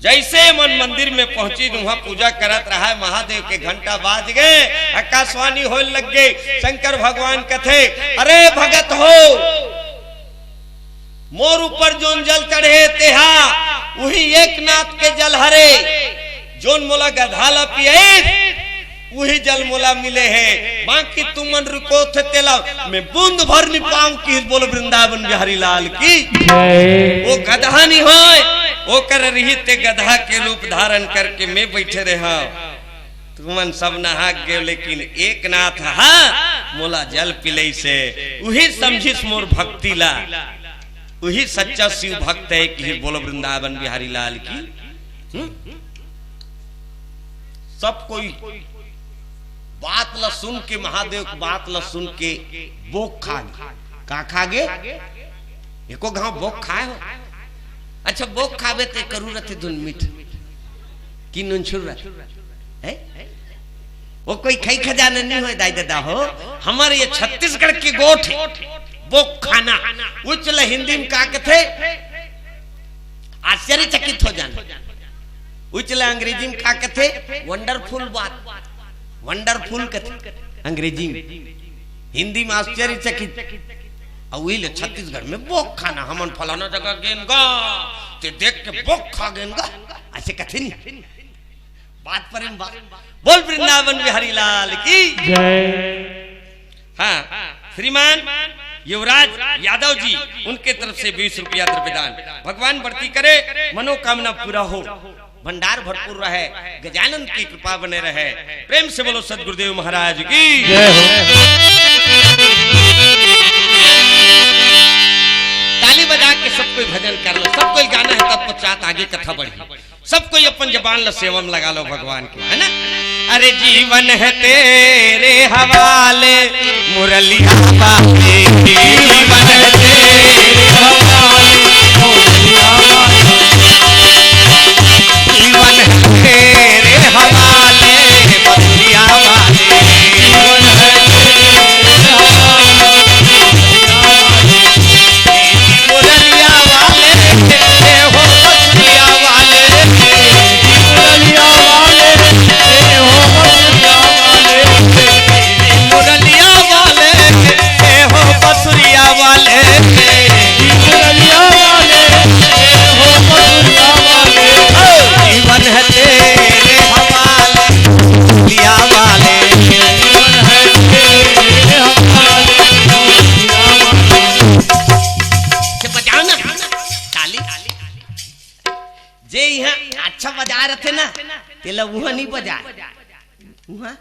जैसे मन मंदिर में पहुंची वहां पूजा करत रहा है महादेव के घंटा बाज गए आकाशवाणी हो लग गई शंकर भगवान कथे अरे भगत हो मोर ऊपर जोन जल चढ़े तेहा वही एक नाथ के जल हरे जोन मोला गधाला पिए वही जल मोला मिले है बाकी तुमन रुको थे तेला मैं बूंद भर नहीं पाऊं कि बोलो वृंदावन बिहारी लाल की वो गधा नहीं हो वो कर रही ते गधा के रूप धारण करके मैं बैठे रहा तुमन सब नहा गए लेकिन एक नाथ हा मोला जल पिले से वही समझिस मोर भक्ति ला वही सच्चा शिव भक्त है कि बोलो वृंदावन बिहारी लाल की सब कोई बात ला सुन के महादेव की बात ला सुन के बोक खा गे एको गांव बोक खाए हो अच्छा बोक खावे ते करू रहते धुन मीठ की नुन छुर है वो कोई खाई खजाना नहीं हो दाई दादा हो हमारे ये छत्तीसगढ़ की गोठ बोक खाना उचल हिंदी में का कहते आश्चर्यचकित हो जाना उचल अंग्रेजी में का कहते वंडरफुल बात वंडरफुल कहते अंग्रेजी में हिंदी में आश्चर्यचकित ले छत्तीसगढ़ में बोक खाना हमन फलाना जगह गेनगा ते देख के बोक खा गेनगा ऐसे कथे नहीं बात पर बोल वृंदावन बिहारी लाल की जय हाँ श्रीमान युवराज यादव जी उनके तरफ से 20 रुपया द्रव्यदान भगवान बढ़ती करे मनोकामना पूरा हो भंडार भरपूर रहे गजानन की कृपा बने रहे प्रेम से बोलो सदगुरुदेव महाराज की जय ताली बजा के सब कोई भजन कर लो सब कोई गाना है तब पश्चात आगे कथा बढ़ी सब कोई अपन जबान ला सेवम लगा लो भगवान के है ना अरे जीवन है तेरे हवाले मुरलिया बाटे जीवन है तेरे हवाले मुरलिया जीवन है तेरे हवाले मुरलिया वाले जीवन है मुरलिया वाले हो बसुरिया यहाँ अच्छा बजा रहे थे ना, तेला वहाँ नहीं बजा, वहाँ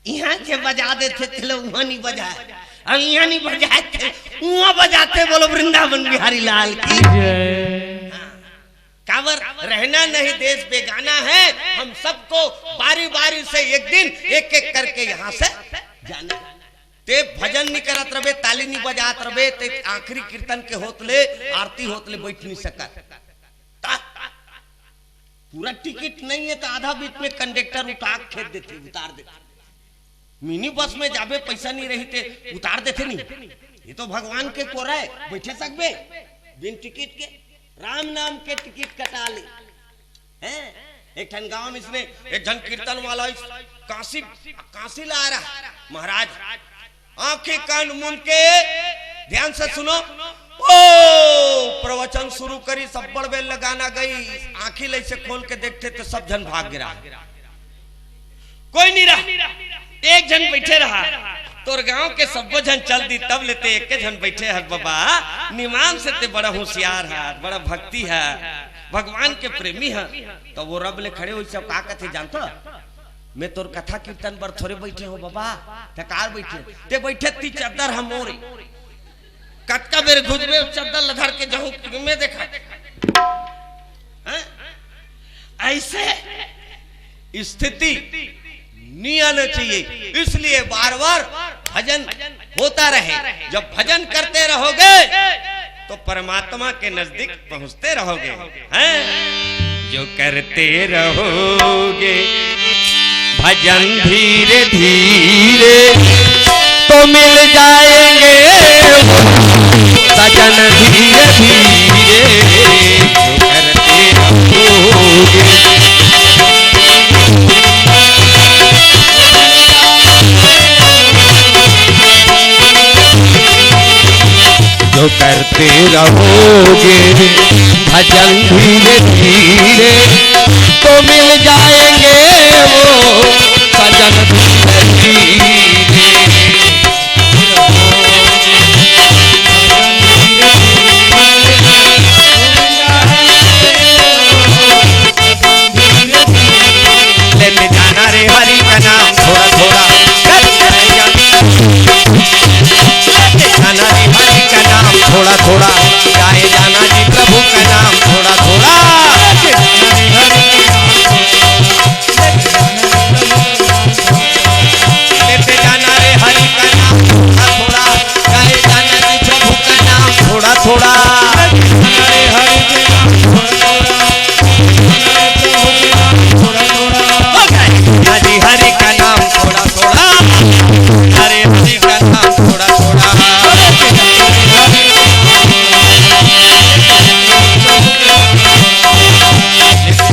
यहाँ के बजा देते, तेला वहाँ नहीं बजा, हम यहाँ नहीं बजाते, वहाँ बजाते। बोलो वृंदावन बिहारी लाल की जय। कावर रहना नहीं देश बेगाना है, हम सबको बारी बारी से एक दिन एक एक करके यहाँ से जाना। ते भजन नहीं करत रहे, ताली नहीं बजात रहे, ते आखिरी कीर्तन के होतले आरती होतले बैठ नहीं सकत। पूरा टिकट नहीं है तो आधा बीच में कंडक्टर उतार खेत देते, उतार देते। मिनी बस में जाबे पैसा नहीं रही थे उतार देते नहीं। ये तो भगवान के कोरा है, बैठे सकबे बिन टिकट के, राम नाम के टिकट कटा ले हैं। एक ठन गांव में इसने एक जन कीर्तन वाला काशी ला रहा, महाराज आंखें कान मुंद के ध्यान से सुनो। ओ प्रवचन शुरू करी, सब बड़ बेल लगाना गई, आंखें ले से खोल के देखते तो सब जन भाग गिरा, कोई नहीं रहा, एक जन बैठे रहा। तोर गांव के सब जन चल दी, तब लेते एक जन बैठे है। बाबा निमान से ते बड़ा होशियार है, बड़ा भक्ति है, भगवान के प्रेमी है। तो वो रब ले खड़े हो सब का कथे जानतो, मैं तोर कथा कीर्तन पर थोड़े बैठे हो बाबा, टकार बैठे ते बैठे ती चद्दर हम मोरे कटका मेरे गुजबे चद्दर लधर के जाऊं मैं देखा ऐसे स्थिति नहीं आना चाहिए। इसलिए बार बार भजन होता रहे। जब भजन करते रहोगे तो परमात्मा के नजदीक पहुंचते रहोगे, हैं? जो करते रहोगे भजन धीरे धीरे तो मिल जाएंगे सजन धीरे धीरे। जो करते रहोगे जो करते रहोगे भजन धीरे धीरे तो मिल जाएंगे वो सजन धीरे धीरे। लेते जाना रे हरि का नाम थोड़ा थोड़ा, जाना रे हरि का नाम थोड़ा थोड़ा, गाए जाना जी प्रभु का नाम थोड़ा थोड़ा। लेते जाना रे हरि का नाम थोड़ा थोड़ा, गाए जाना जी प्रभु का नाम थोड़ा थोड़ा। हरि का नाम थोड़ा थोड़ा, हरे हरि का नाम थोड़ा थोड़ा।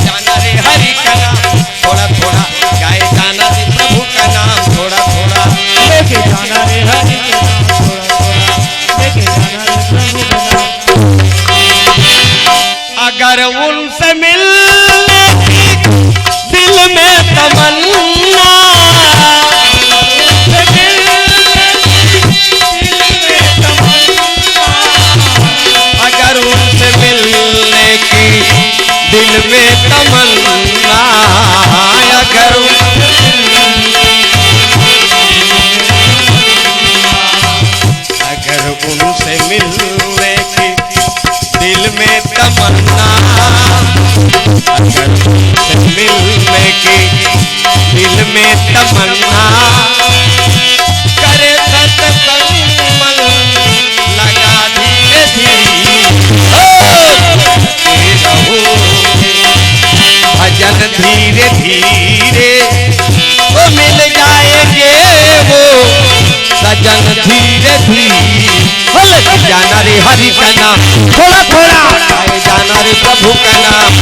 जाना रे हरि का नाम थोड़ा थोड़ा, गाए जाना रे प्रभु का नाम थोड़ा थोड़ा। लेके जाना रे हरि के नाम थोड़ा थोड़ा, लेके जाना रे प्रभु का नाम। अगर उनसे मिलने की दिल में तमन्ना, अगर उनसे मिलने की दिल में तमन्ना, अगर उनसे मिलने की दिल में तमन्ना, अगर उनसे मिलने की दिल में तमन्ना, करे सत्संग लगा धीरे भजन धीरे धीरे वो मिल जाएंगे वो सजन धीरे धीरे। जाना रे हरि का नाम थोड़ा थोड़ा, गाए जाना रे प्रभु का नाम।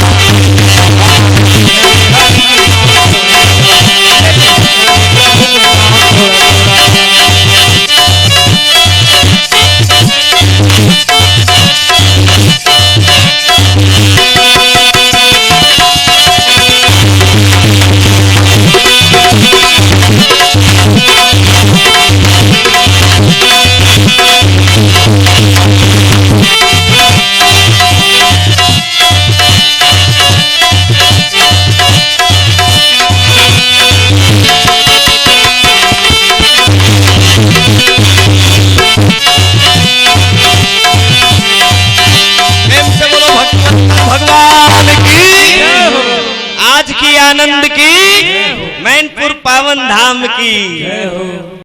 भगवान की, आज की आनंद की, मैनपुर पावन धाम की।